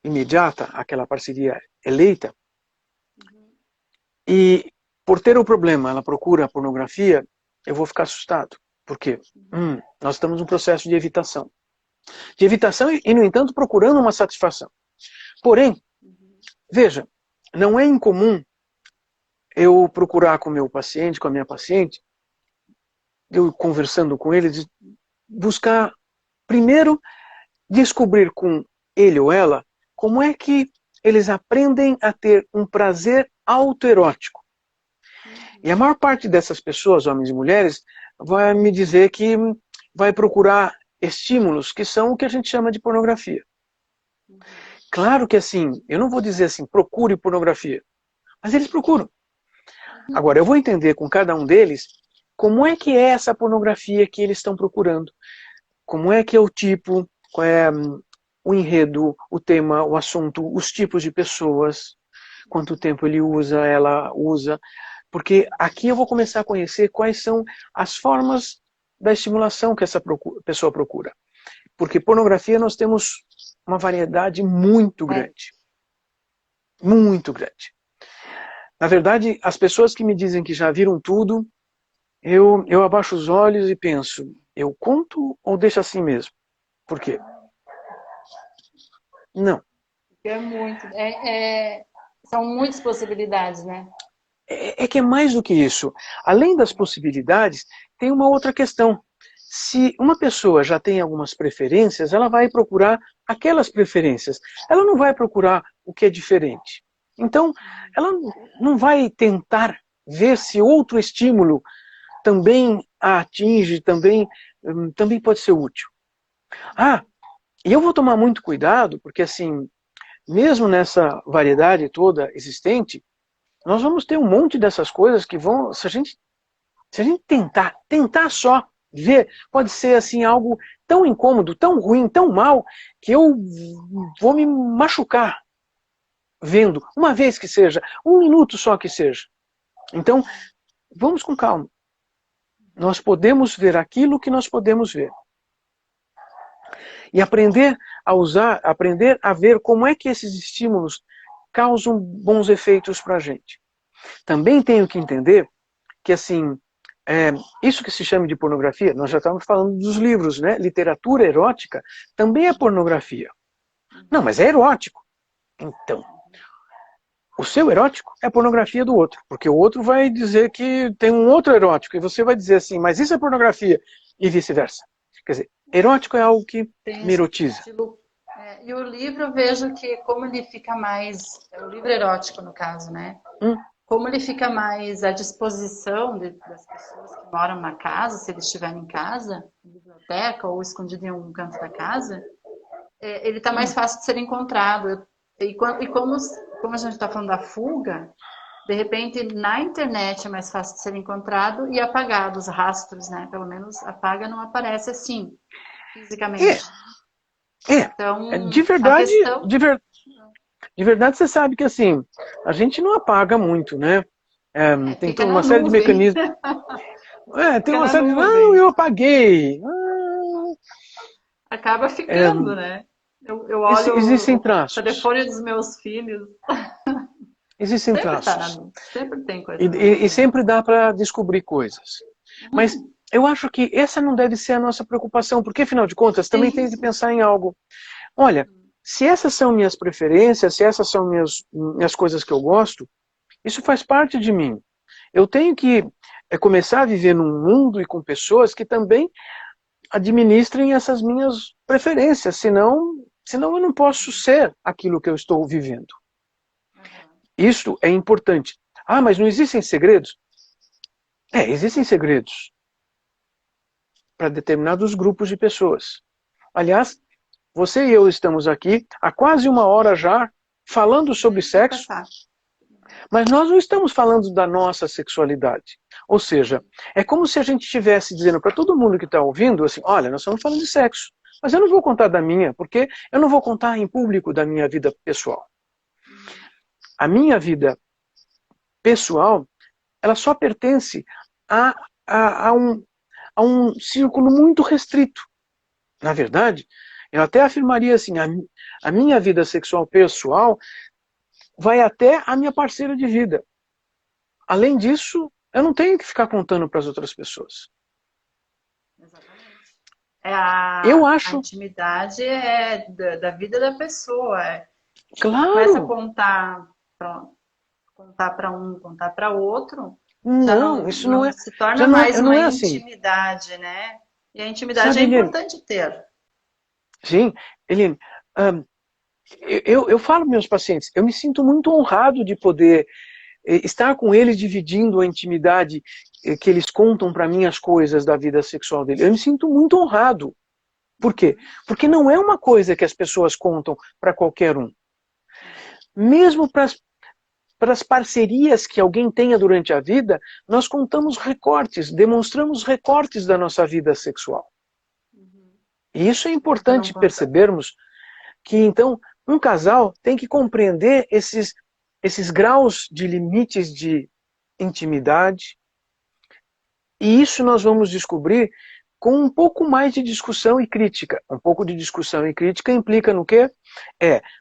imediata, aquela parceria eleita, e por ter o problema ela procura a pornografia, eu vou ficar assustado. Por quê? Nós estamos num processo de evitação. De evitação e, no entanto, procurando uma satisfação. Porém, veja, não é incomum eu procurar com o meu paciente, com a minha paciente, eu conversando com eles, buscar, primeiro, descobrir com ele ou ela como é que eles aprendem a ter um prazer autoerótico. E a maior parte dessas pessoas, homens e mulheres, vai me dizer que vai procurar estímulos que são o que a gente chama de pornografia. Claro que assim, eu não vou dizer assim, procure pornografia, mas eles procuram. Agora, eu vou entender com cada um deles como é que é essa pornografia que eles estão procurando. Como é que é o tipo, qual é o enredo, o tema, o assunto, os tipos de pessoas, quanto tempo ele usa, ela usa. Porque aqui eu vou começar a conhecer quais são as formas da estimulação que essa pessoa procura. Porque pornografia nós temos uma variedade muito grande. Muito grande. Na verdade, as pessoas que me dizem que já viram tudo, eu abaixo os olhos e penso, eu conto ou deixo assim mesmo? Por quê? Não. É muito. São muitas possibilidades, né? É que é mais do que isso. Além das possibilidades, tem uma outra questão. Se uma pessoa já tem algumas preferências, ela vai procurar aquelas preferências. Ela não vai procurar o que é diferente. Então, ela não vai tentar ver se outro estímulo também a atinge, também pode ser útil. E eu vou tomar muito cuidado, porque assim, mesmo nessa variedade toda existente, nós vamos ter um monte dessas coisas que vão, se a gente tentar só ver, pode ser assim algo tão incômodo, tão ruim, tão mal, que eu vou me machucar vendo, uma vez que seja, um minuto só que seja. Então, vamos com calma. Nós podemos ver aquilo que nós podemos ver. E aprender a usar, aprender a ver como é que esses estímulos causam bons efeitos para a gente. Também tenho que entender que, assim, isso que se chama de pornografia, nós já estávamos falando dos livros, né? Literatura erótica também é pornografia. Não, mas é erótico. Então, o seu erótico é a pornografia do outro, porque o outro vai dizer que tem um outro erótico, e você vai dizer assim, mas isso é pornografia, e vice-versa. Quer dizer, erótico é algo que me erotiza. E o livro, eu vejo que como ele fica mais, o livro erótico no caso, né? Como ele fica mais à disposição das pessoas que moram na casa, se eles estiverem em casa, na biblioteca ou escondido em algum canto da casa, ele está mais fácil de ser encontrado. E como a gente está falando da fuga, de repente na internet é mais fácil de ser encontrado e apagado os rastros, né? Pelo menos apaga, não aparece assim, fisicamente. Então, de verdade, de verdade você sabe que assim, a gente não apaga muito, né? Tem uma série de mecanismos. Tem uma série de... Não, eu apaguei. Acaba ficando, né? Eu olho existem o telefone dos meus filhos. Existem traços. Sempre tem coisa. E sempre dá para descobrir coisas. Mas eu acho que essa não deve ser a nossa preocupação, porque afinal de contas também tem que pensar em algo. Olha, se essas são minhas preferências, se essas são minhas coisas que eu gosto, isso faz parte de mim. Eu tenho que começar a viver num mundo e com pessoas que também administrem essas minhas preferências, senão eu não posso ser aquilo que eu estou vivendo. Isso é importante. Mas não existem segredos? Existem segredos para determinados grupos de pessoas. Aliás, você e eu estamos aqui há quase 1 hora já falando sobre sexo, mas nós não estamos falando da nossa sexualidade. Ou seja, é como se a gente estivesse dizendo para todo mundo que está ouvindo, assim, olha, nós estamos falando de sexo, mas eu não vou contar da minha, porque eu não vou contar em público da minha vida pessoal. A minha vida pessoal, ela só pertence a um círculo muito restrito. Na verdade, eu até afirmaria assim, a minha vida sexual pessoal vai até a minha parceira de vida. Além disso, eu não tenho que ficar contando para as outras pessoas. Exatamente. Eu A acho... intimidade é da vida da pessoa. Claro! Começa a contar para um, contar para outro, já Não, isso não é... se torna Já não é, mais não uma é assim. intimidade, né? E a intimidade Sabe, é Eliane? importante ter. Sim, Eliane, eu falo para meus pacientes, eu me sinto muito honrado de poder estar com eles dividindo a intimidade que eles contam para mim as coisas da vida sexual dele. Eu me sinto muito honrado. Por quê? Porque não é uma coisa que as pessoas contam para qualquer um. Mesmo para as parcerias que alguém tenha durante a vida, nós contamos recortes, demonstramos recortes da nossa vida sexual. E isso é importante percebermos que, então, um casal tem que compreender esses graus de limites de intimidade. E isso nós vamos descobrir com um pouco mais de discussão e crítica. Um pouco de discussão e crítica implica no quê?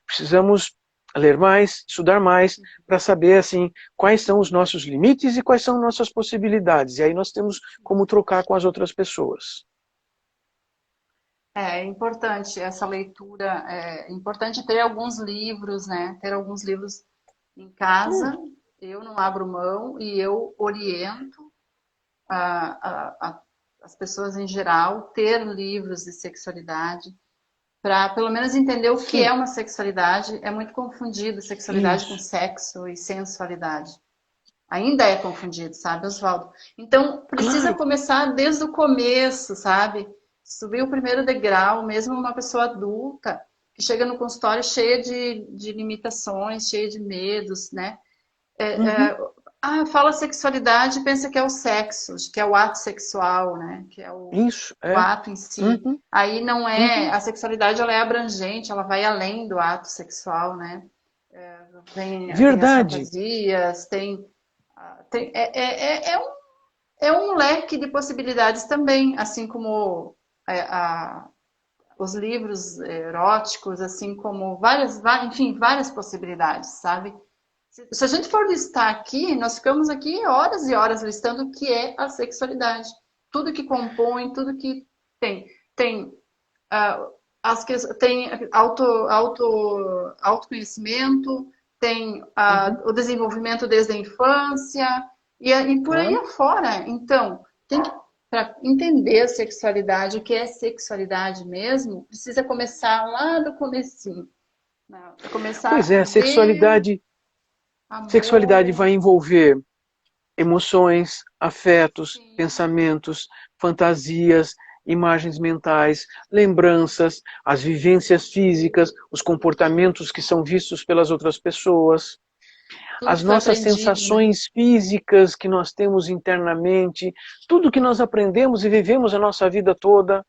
Precisamos ler mais, estudar mais, para saber assim, quais são os nossos limites e quais são nossas possibilidades. E aí nós temos como trocar com as outras pessoas. É importante essa leitura, é importante ter alguns livros, né? Ter alguns livros em casa, eu não abro mão e eu oriento as pessoas em geral ter livros de sexualidade para pelo menos entender o que é uma sexualidade. É muito confundido sexualidade com sexo e sensualidade. Ainda é confundido, sabe, Oswaldo? Então, precisa começar desde o começo, sabe? Subir o primeiro degrau, mesmo uma pessoa adulta, que chega no consultório cheia de limitações, cheia de medos, né? Fala sexualidade e pensa que é o sexo, que é o ato sexual, né? Que é o ato em si. Aí não é... A sexualidade, ela é abrangente, ela vai além do ato sexual, né? Tem as fantasias, é um leque de possibilidades também, assim como os livros eróticos, assim como várias possibilidades, sabe? Se a gente for listar aqui, nós ficamos aqui horas e horas listando o que é a sexualidade. Tudo que compõe, tudo que tem. Tem autoconhecimento, tem o desenvolvimento desde a infância e por aí afora. Então, para entender a sexualidade, o que é sexualidade mesmo, precisa começar lá do comecinho. Pois é, sexualidade vai envolver emoções, afetos, pensamentos, fantasias, imagens mentais, lembranças, as vivências físicas, os comportamentos que são vistos pelas outras pessoas, as nossas sensações físicas que nós temos internamente, tudo que nós aprendemos e vivemos a nossa vida toda.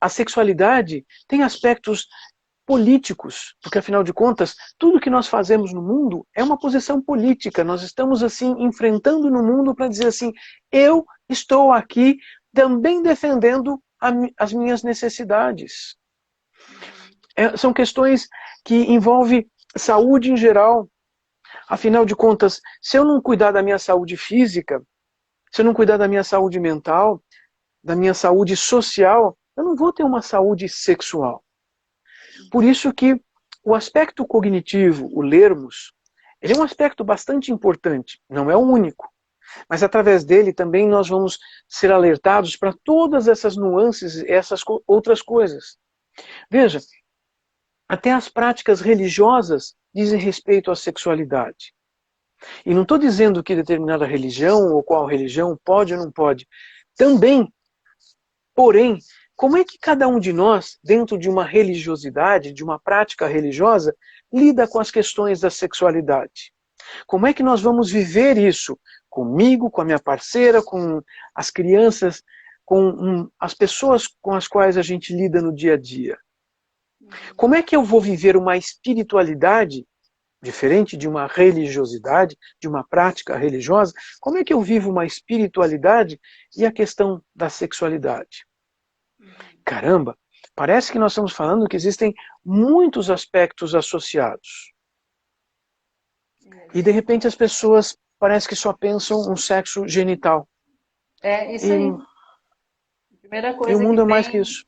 A sexualidade tem aspectos políticos, porque afinal de contas, tudo que nós fazemos no mundo é uma posição política. Nós estamos assim enfrentando no mundo para dizer assim, eu estou aqui também defendendo as minhas necessidades. São questões que envolvem saúde em geral. Afinal de contas, se eu não cuidar da minha saúde física, se eu não cuidar da minha saúde mental, da minha saúde social, eu não vou ter uma saúde sexual. Por isso que o aspecto cognitivo, o lermos, ele é um aspecto bastante importante, não é o único. Mas através dele também nós vamos ser alertados para todas essas nuances, essas outras coisas. Veja, até as práticas religiosas dizem respeito à sexualidade. E não estou dizendo que determinada religião ou qual religião pode ou não pode. Também, porém, como é que cada um de nós, dentro de uma religiosidade, de uma prática religiosa, lida com as questões da sexualidade? Como é que nós vamos viver isso comigo, com a minha parceira, com as crianças, com as pessoas com as quais a gente lida no dia a dia? Como é que eu vou viver uma espiritualidade diferente de uma religiosidade, de uma prática religiosa? Como é que eu vivo uma espiritualidade e a questão da sexualidade? Caramba, parece que nós estamos falando que existem muitos aspectos associados. E de repente as pessoas parece que só pensam um sexo genital. É isso aí. A primeira E coisa o mundo que é mais que vem, isso.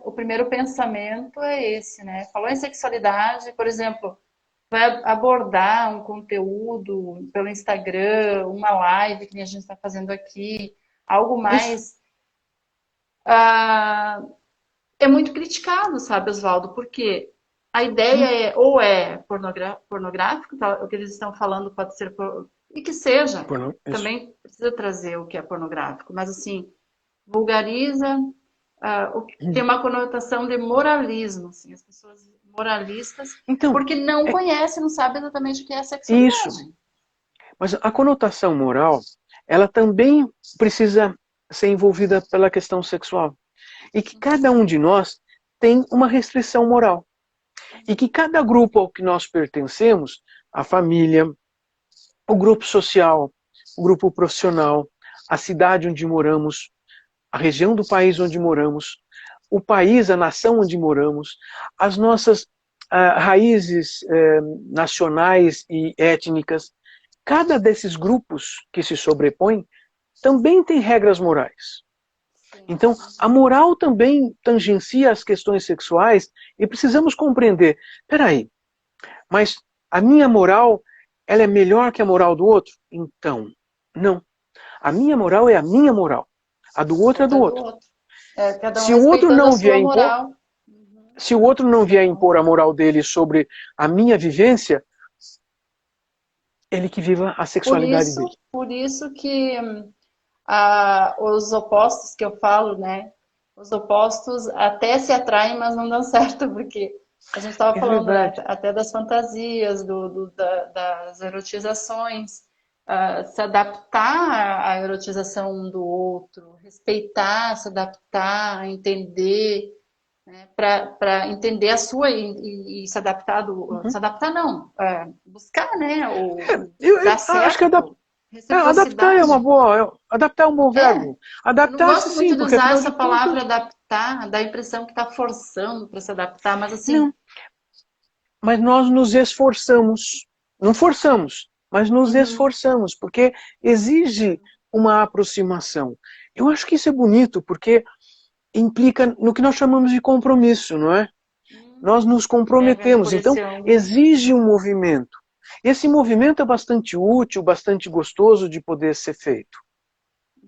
o primeiro pensamento é esse, né? Falou em sexualidade, por exemplo, vai abordar um conteúdo pelo Instagram, uma live que nem a gente está fazendo aqui, algo Isso. mais. ah, é muito criticado, sabe, Oswaldo? Porque a ideia ou é pornográfico, tá? O que eles estão falando pode ser. E que seja. Isso. Também precisa trazer o que é pornográfico, mas assim, vulgariza. Tem uma conotação de moralismo, assim, as pessoas moralistas, Então, porque não é conhecem, não sabem exatamente o que é a isso. sexualidade. Mas a conotação moral, ela também precisa ser envolvida pela questão sexual. E que cada um de nós tem uma restrição moral. E que cada grupo ao que nós pertencemos, a família, o grupo social, o grupo profissional, a cidade onde moramos, a região do país onde moramos, o país, a nação onde moramos, as nossas raízes nacionais e étnicas, cada desses grupos que se sobrepõem também tem regras morais. Então, a moral também tangencia as questões sexuais e precisamos compreender, peraí, mas a minha moral, ela é melhor que a moral do outro? Então, não. A minha moral é a minha moral. A do outro é do outro. Cada um Se o outro respeitando a não vier sua impor, moral. se o outro não vier impor a moral dele sobre a minha vivência, ele que viva a sexualidade dele. Por isso que os opostos que eu falo, né? Os opostos até se atraem, mas não dão certo, porque a gente estava falando, né, até das fantasias, das erotizações, se adaptar à erotização um do outro, respeitar, se adaptar, entender, né, para entender a sua e se adaptar se adaptar não, buscar, né, dar Acho que certo. adaptar é uma boa. Adaptar é um bom verbo. Eu não Adaptar-se gosto muito sim, de porque usar afinal essa de palavra contas. adaptar, dá a impressão que está forçando para se adaptar, mas assim. Não, mas nós nos esforçamos. Não forçamos, mas nos esforçamos, porque exige uma aproximação. Eu acho que isso é bonito, porque implica no que nós chamamos de compromisso, não é? Nós nos Vendo comprometemos, por então esse ângulo. exige um movimento. Esse movimento é bastante útil, bastante gostoso de poder ser feito.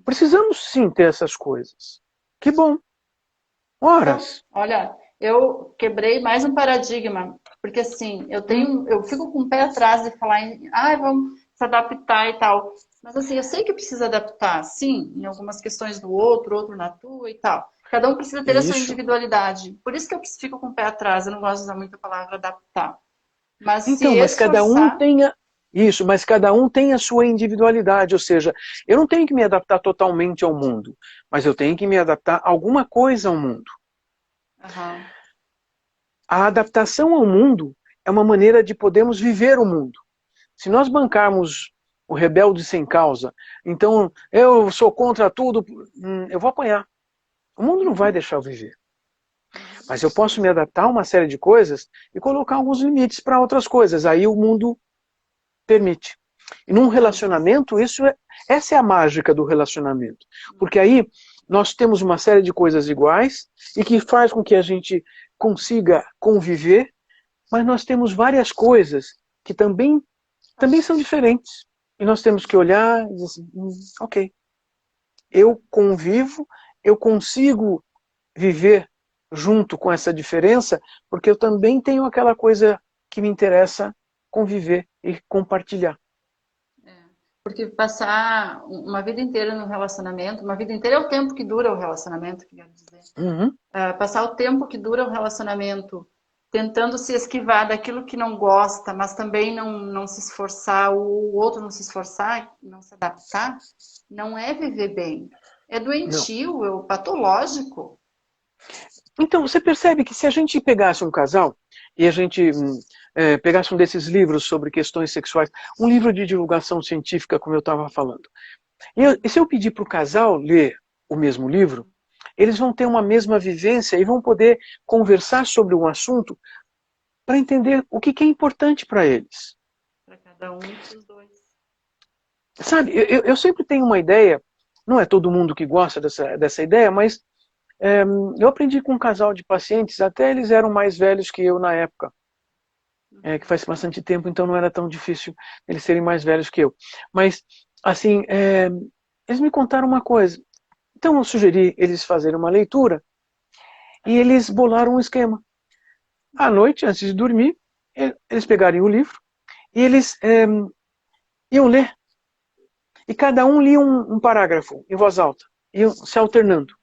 Precisamos sim ter essas coisas. Que bom. Então, Horas. olha, eu quebrei mais um paradigma, porque assim, eu fico com o pé atrás de falar em, vamos se adaptar e tal. Mas assim, eu sei que precisa adaptar, sim, em algumas questões do outro na tua e tal. Cada um precisa ter a sua Isso. individualidade. Por isso que eu fico com o pé atrás, eu não gosto de usar muito a palavra adaptar. Mas se Então, mas cada um esforçar. tem isso, mas cada um tem a sua individualidade, ou seja, eu não tenho que me adaptar totalmente ao mundo, mas eu tenho que me adaptar a alguma coisa ao mundo. Uhum. A adaptação ao mundo é uma maneira de podermos viver o mundo. Se nós bancarmos o rebelde sem causa, então eu sou contra tudo, eu vou apanhar. O mundo não vai deixar eu viver. Mas eu posso me adaptar a uma série de coisas e colocar alguns limites para outras coisas. Aí o mundo permite. E num relacionamento, essa é a mágica do relacionamento. Porque aí nós temos uma série de coisas iguais e que faz com que a gente consiga conviver, mas nós temos várias coisas que também são diferentes. E nós temos que olhar e dizer assim, ok, eu convivo, eu consigo viver junto com essa diferença, porque eu também tenho aquela coisa que me interessa conviver e compartilhar. Porque passar uma vida inteira no relacionamento, uma vida inteira é o tempo que dura o relacionamento, quero dizer. Uhum. Passar o tempo que dura o relacionamento tentando se esquivar daquilo que não gosta, mas também não se esforçar, o outro não se esforçar, não se adaptar, não é viver bem. É Não. doentio, é patológico. Então, você percebe que se a gente pegasse um casal e a gente pegasse um desses livros sobre questões sexuais, um livro de divulgação científica, como eu estava falando, e se eu pedir para o casal ler o mesmo livro, eles vão ter uma mesma vivência e vão poder conversar sobre um assunto para entender o que é importante para eles. Para cada um dos dois. Sabe, eu sempre tenho uma ideia, não é todo mundo que gosta dessa ideia, mas eu aprendi com um casal de pacientes, até eles eram mais velhos que eu na época, que faz bastante tempo, então não era tão difícil eles serem mais velhos que eu. Mas, assim, eles me contaram uma coisa. Então eu sugeri eles fazerem uma leitura e eles bolaram um esquema. À noite, antes de dormir, eles pegarem o livro e eles iam ler. E cada um lia um parágrafo em voz alta, iam se alternando.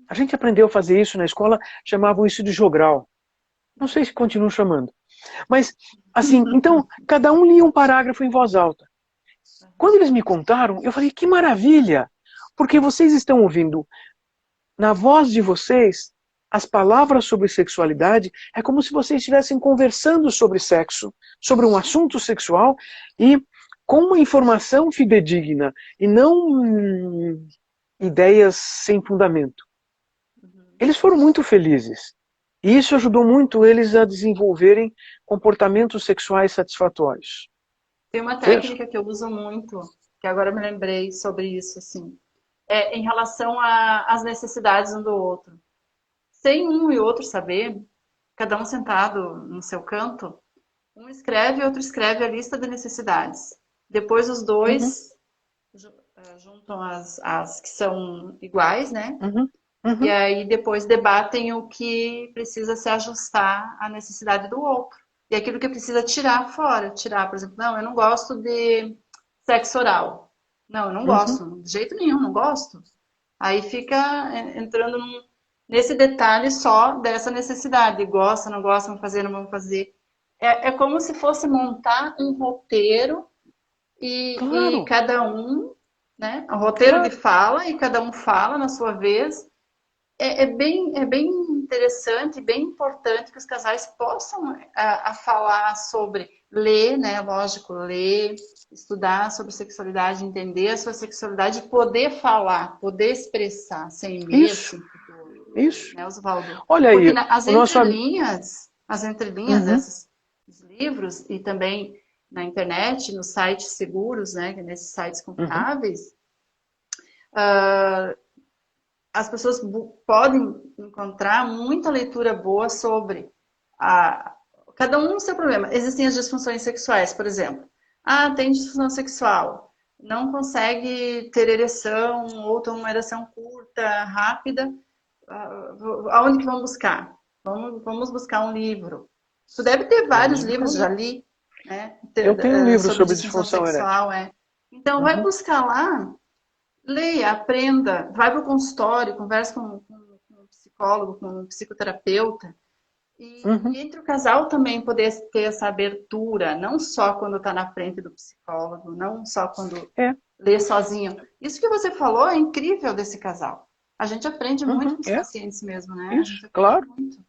A gente aprendeu a fazer isso na escola, chamavam isso de jogral. Não sei se continuam chamando. Mas, assim, então, cada um lia um parágrafo em voz alta. Quando eles me contaram, eu falei, que maravilha! Porque vocês estão ouvindo, na voz de vocês, as palavras sobre sexualidade, é como se vocês estivessem conversando sobre sexo, sobre um assunto sexual, e com uma informação fidedigna, e não ideias sem fundamento. Eles foram muito felizes. E isso ajudou muito eles a desenvolverem comportamentos sexuais satisfatórios. Tem uma técnica que eu uso muito, que agora eu me lembrei sobre isso, assim, em relação às necessidades um do outro. Sem um e outro saber, cada um sentado no seu canto, um escreve e outro escreve a lista de necessidades. Depois os dois juntam as que são iguais, né? E aí depois debatem o que precisa se ajustar à necessidade do outro. E aquilo que precisa tirar fora. Tirar, por exemplo, não, eu não gosto de sexo oral. Não, eu não gosto. De jeito nenhum, não gosto. Aí fica entrando nesse detalhe só dessa necessidade. Gosta, não gosta, vamos fazer, não vamos fazer. É como se fosse montar um roteiro e cada um, né? Um roteiro de fala e cada um fala na sua vez. É bem interessante, bem importante que os casais possam a falar sobre, ler, né? Lógico, ler, estudar sobre sexualidade, entender a sua sexualidade e poder falar, poder expressar sem medo. Isso. Isso. Né, Osvaldo? Olha aí, as entrelinhas desses livros e também na internet, nos sites seguros, né? Nesses sites confiáveis, as pessoas podem encontrar muita leitura boa sobre cada um no seu problema. Existem as disfunções sexuais, por exemplo. Tem disfunção sexual, não consegue ter ereção, ou tem uma ereção curta, rápida. Aonde que vamos buscar? Vamos buscar um livro. Tu deve ter vários livros, já li. Né? Eu tenho um livro sobre disfunção sexual. Então, vai buscar lá. Leia, aprenda, vai para o consultório, converse com um psicólogo, com um psicoterapeuta. E entre o casal também poder ter essa abertura, não só quando está na frente do psicólogo, não só quando lê sozinho. Isso que você falou é incrível desse casal. A gente aprende muito com os pacientes mesmo, né? Isso, claro. Muito.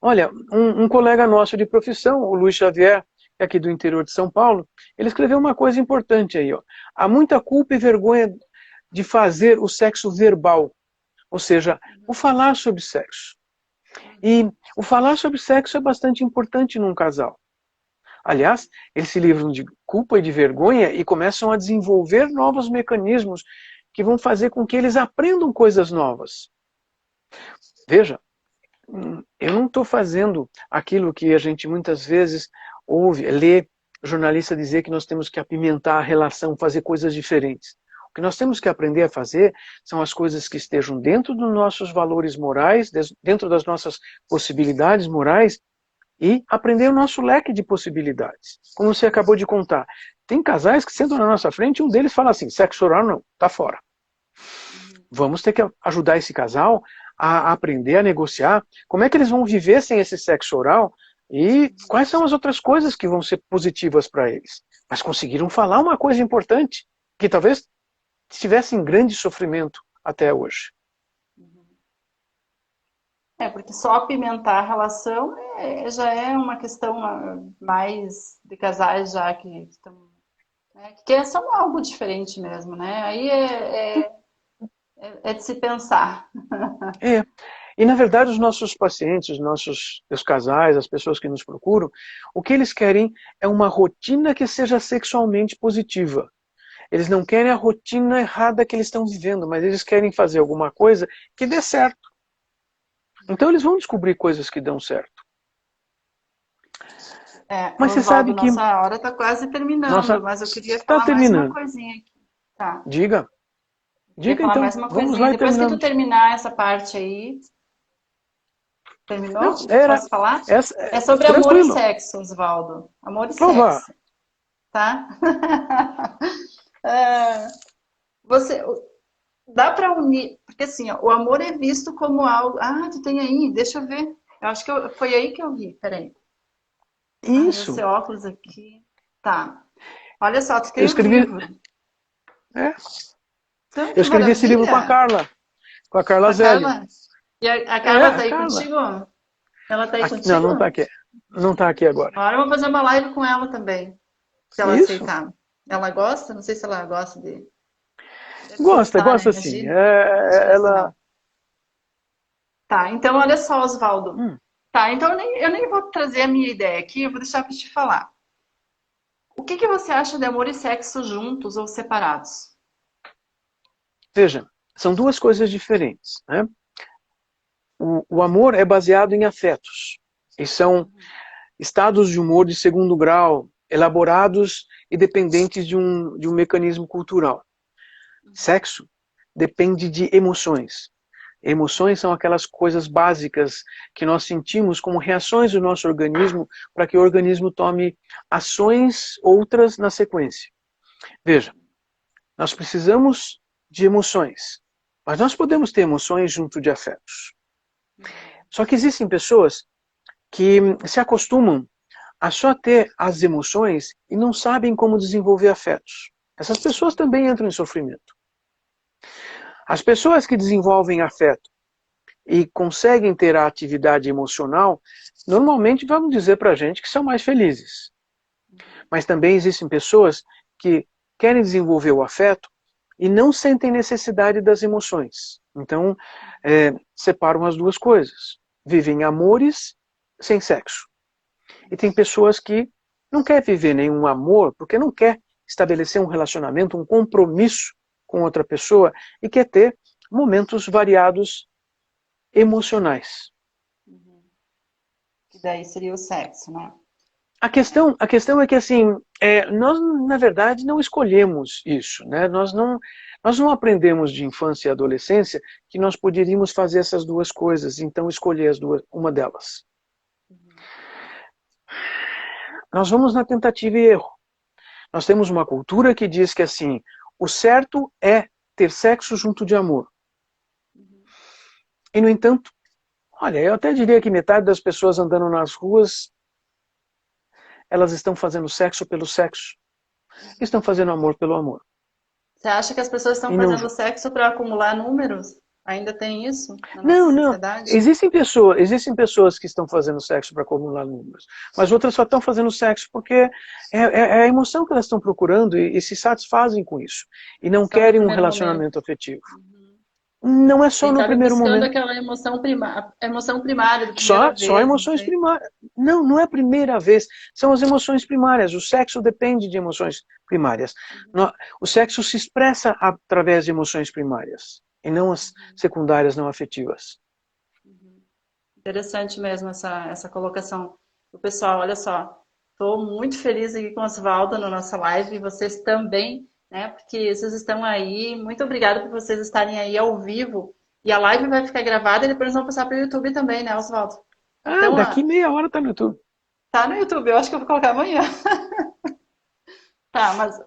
Olha, um colega nosso de profissão, o Luiz Xavier, aqui do interior de São Paulo, ele escreveu uma coisa importante aí, ó. Há muita culpa e vergonha de fazer o sexo verbal, ou seja, o falar sobre sexo. E o falar sobre sexo é bastante importante num casal. Aliás, eles se livram de culpa e de vergonha e começam a desenvolver novos mecanismos que vão fazer com que eles aprendam coisas novas. Veja, eu não estou fazendo aquilo que a gente muitas vezes ouve, lê jornalista dizer que nós temos que apimentar a relação, fazer coisas diferentes. O que nós temos que aprender a fazer são as coisas que estejam dentro dos nossos valores morais, dentro das nossas possibilidades morais, e aprender o nosso leque de possibilidades. Como você acabou de contar, tem casais que sentam na nossa frente e um deles fala assim, sexo oral não, tá fora. Vamos ter que ajudar esse casal a aprender a negociar como é que eles vão viver sem esse sexo oral e quais são as outras coisas que vão ser positivas para eles. Mas conseguiram falar uma coisa importante, que talvez estivesse em grande sofrimento até hoje. Porque só apimentar a relação já é uma questão mais de casais já que estão, né, que são algo diferente mesmo, né? Aí é de se pensar. É. E na verdade os nossos pacientes, os casais, as pessoas que nos procuram, o que eles querem é uma rotina que seja sexualmente positiva. Eles não querem a rotina errada que eles estão vivendo, mas eles querem fazer alguma coisa que dê certo. Então eles vão descobrir coisas que dão certo. Mas você sabe que... Nossa hora está quase terminando, mas eu queria falar mais uma coisinha aqui. Tá. Diga. Diga então, mais uma vamos coisinha. lá e Depois terminamos. que tu terminar essa parte aí... Terminou? Não, Posso falar? É sobre amor e sexo, Osvaldo. Amor e sexo. Tá? Dá para unir, porque assim, ó, o amor é visto como algo... Ah, tu tem aí, deixa eu ver. Eu acho que foi aí que eu vi, peraí. Isso. Esse óculos aqui. Tá. Olha só, tu tem um livro. Eu escrevi esse livro com a Carla. Com a Carla Zélio. E a Carla tá aí contigo? Ela tá aí contigo? Não, não tá aqui. Não tá aqui agora. Agora eu vou fazer uma live com ela também. Se ela aceitar. Ela gosta? Não sei se ela gosta de... Gosta sim. Ela... Tá, então olha só, Osvaldo. Tá, então eu nem vou trazer a minha ideia aqui, eu vou deixar para te falar. O que você acha de amor e sexo juntos ou separados? Veja, são duas coisas diferentes, né? O amor é baseado em afetos. E são estados de humor de segundo grau, elaborados e dependentes de um mecanismo cultural. Sexo depende de emoções. Emoções são aquelas coisas básicas que nós sentimos como reações do nosso organismo para que o organismo tome ações outras na sequência. Veja, nós precisamos de emoções, mas nós podemos ter emoções junto de afetos. Só que existem pessoas que se acostumam a só ter as emoções e não sabem como desenvolver afetos. Essas pessoas também entram em sofrimento. As pessoas que desenvolvem afeto e conseguem ter a atividade emocional, normalmente vamos dizer para a gente que são mais felizes. Mas também existem pessoas que querem desenvolver o afeto e não sentem necessidade das emoções. Então, separam as duas coisas. Vivem amores sem sexo. E tem pessoas que não querem viver nenhum amor, porque não quer estabelecer um relacionamento, um compromisso com outra pessoa e quer ter momentos variados emocionais. Que daí seria o sexo, né? A questão é que assim, nós na verdade não escolhemos isso, né? Nós não aprendemos de infância e adolescência que nós poderíamos fazer essas duas coisas, então escolher uma delas. Nós vamos na tentativa e erro. Nós temos uma cultura que diz que assim, o certo é ter sexo junto de amor. E no entanto, olha, eu até diria que metade das pessoas andando nas ruas, elas estão fazendo sexo pelo sexo. Estão fazendo amor pelo amor. Você acha que as pessoas estão fazendo sexo para acumular números? Ainda tem isso na nossa sociedade? Existem pessoas que estão fazendo sexo para acumular números, mas outras só estão fazendo sexo porque é a emoção que elas estão procurando e se satisfazem com isso. E não querem um relacionamento afetivo. Não é só no primeiro momento. Aquela emoção primária do primeira vez. Só emoções primárias. Não é a primeira vez. São as emoções primárias. O sexo depende de emoções primárias. O sexo se expressa através de emoções primárias e não as secundárias não afetivas. Interessante mesmo essa colocação do pessoal. Olha só, estou muito feliz aqui com o Osvaldo na nossa live e vocês também, né? Porque vocês estão aí. Muito obrigada por vocês estarem aí ao vivo. E a live vai ficar gravada e depois nós vamos passar para o YouTube também, né, Osvaldo? Então, daqui meia hora está no YouTube. Tá no YouTube, eu acho que eu vou colocar amanhã. Tá, mas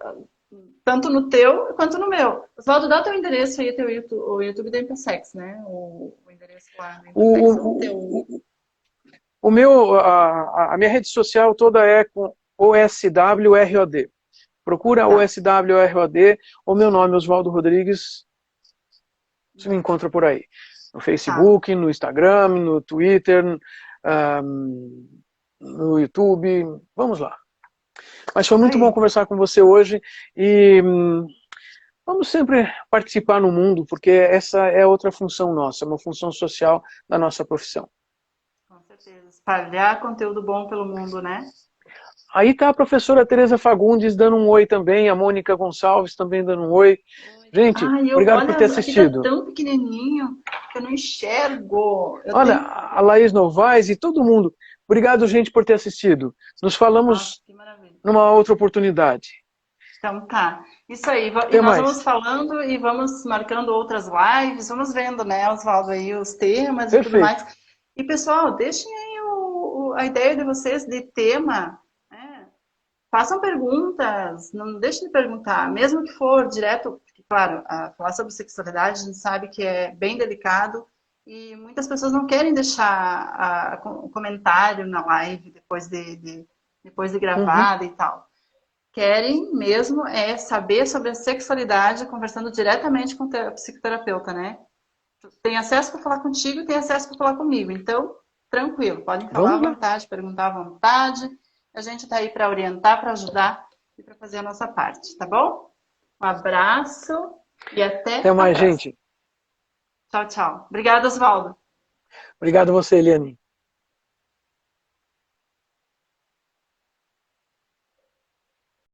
tanto no teu quanto no meu. Oswaldo, dá o teu endereço aí, teu YouTube, o YouTube da Impassex, né? O endereço lá do Impassex ou o teu. O, o meu, a minha rede social toda é com OSWROD. Procura Tá, OSWROD, o meu nome é Oswaldo Rodrigues, você me encontra por aí. No tá. Facebook, no Instagram, no Twitter, no YouTube, vamos lá. Mas foi Isso muito bom aí. conversar com você hoje e vamos sempre participar no mundo, porque essa é outra função nossa, uma função social da nossa profissão. Com certeza. Espalhar conteúdo bom pelo mundo, né? Aí está a professora Tereza Fagundes dando um oi também, a Mônica Gonçalves também dando um oi. Gente, obrigado por ter Olha, aqui tá assistido. tão pequenininho que eu não enxergo. Eu Olha, tenho. a Laís Novaes e todo mundo. Obrigado, gente, por ter assistido. Nos Nossa, falamos que maravilha. numa outra oportunidade. Então tá. Isso aí. E Até nós vamos mais. falando e vamos marcando outras lives, vamos vendo, né, Oswaldo, aí os temas e tudo Perfeito. mais. E pessoal, deixem aí a ideia de vocês de tema, né? Façam perguntas, não deixem de perguntar, mesmo que for direto, porque, claro, falar sobre sexualidade a gente sabe que é bem delicado e muitas pessoas não querem deixar o comentário na live depois de Uhum. gravada e tal. Querem mesmo é saber sobre a sexualidade conversando diretamente com o psicoterapeuta, né? Tem acesso para falar contigo e tem acesso para falar comigo. Então, tranquilo, podem falar à Vamos lá. vontade, perguntar à vontade. A gente está aí para orientar, para ajudar e para fazer a nossa parte, tá bom? Um abraço e até Até a mais, próxima. gente. Tchau, tchau. Obrigada, Oswaldo. Obrigado a você, Eliane.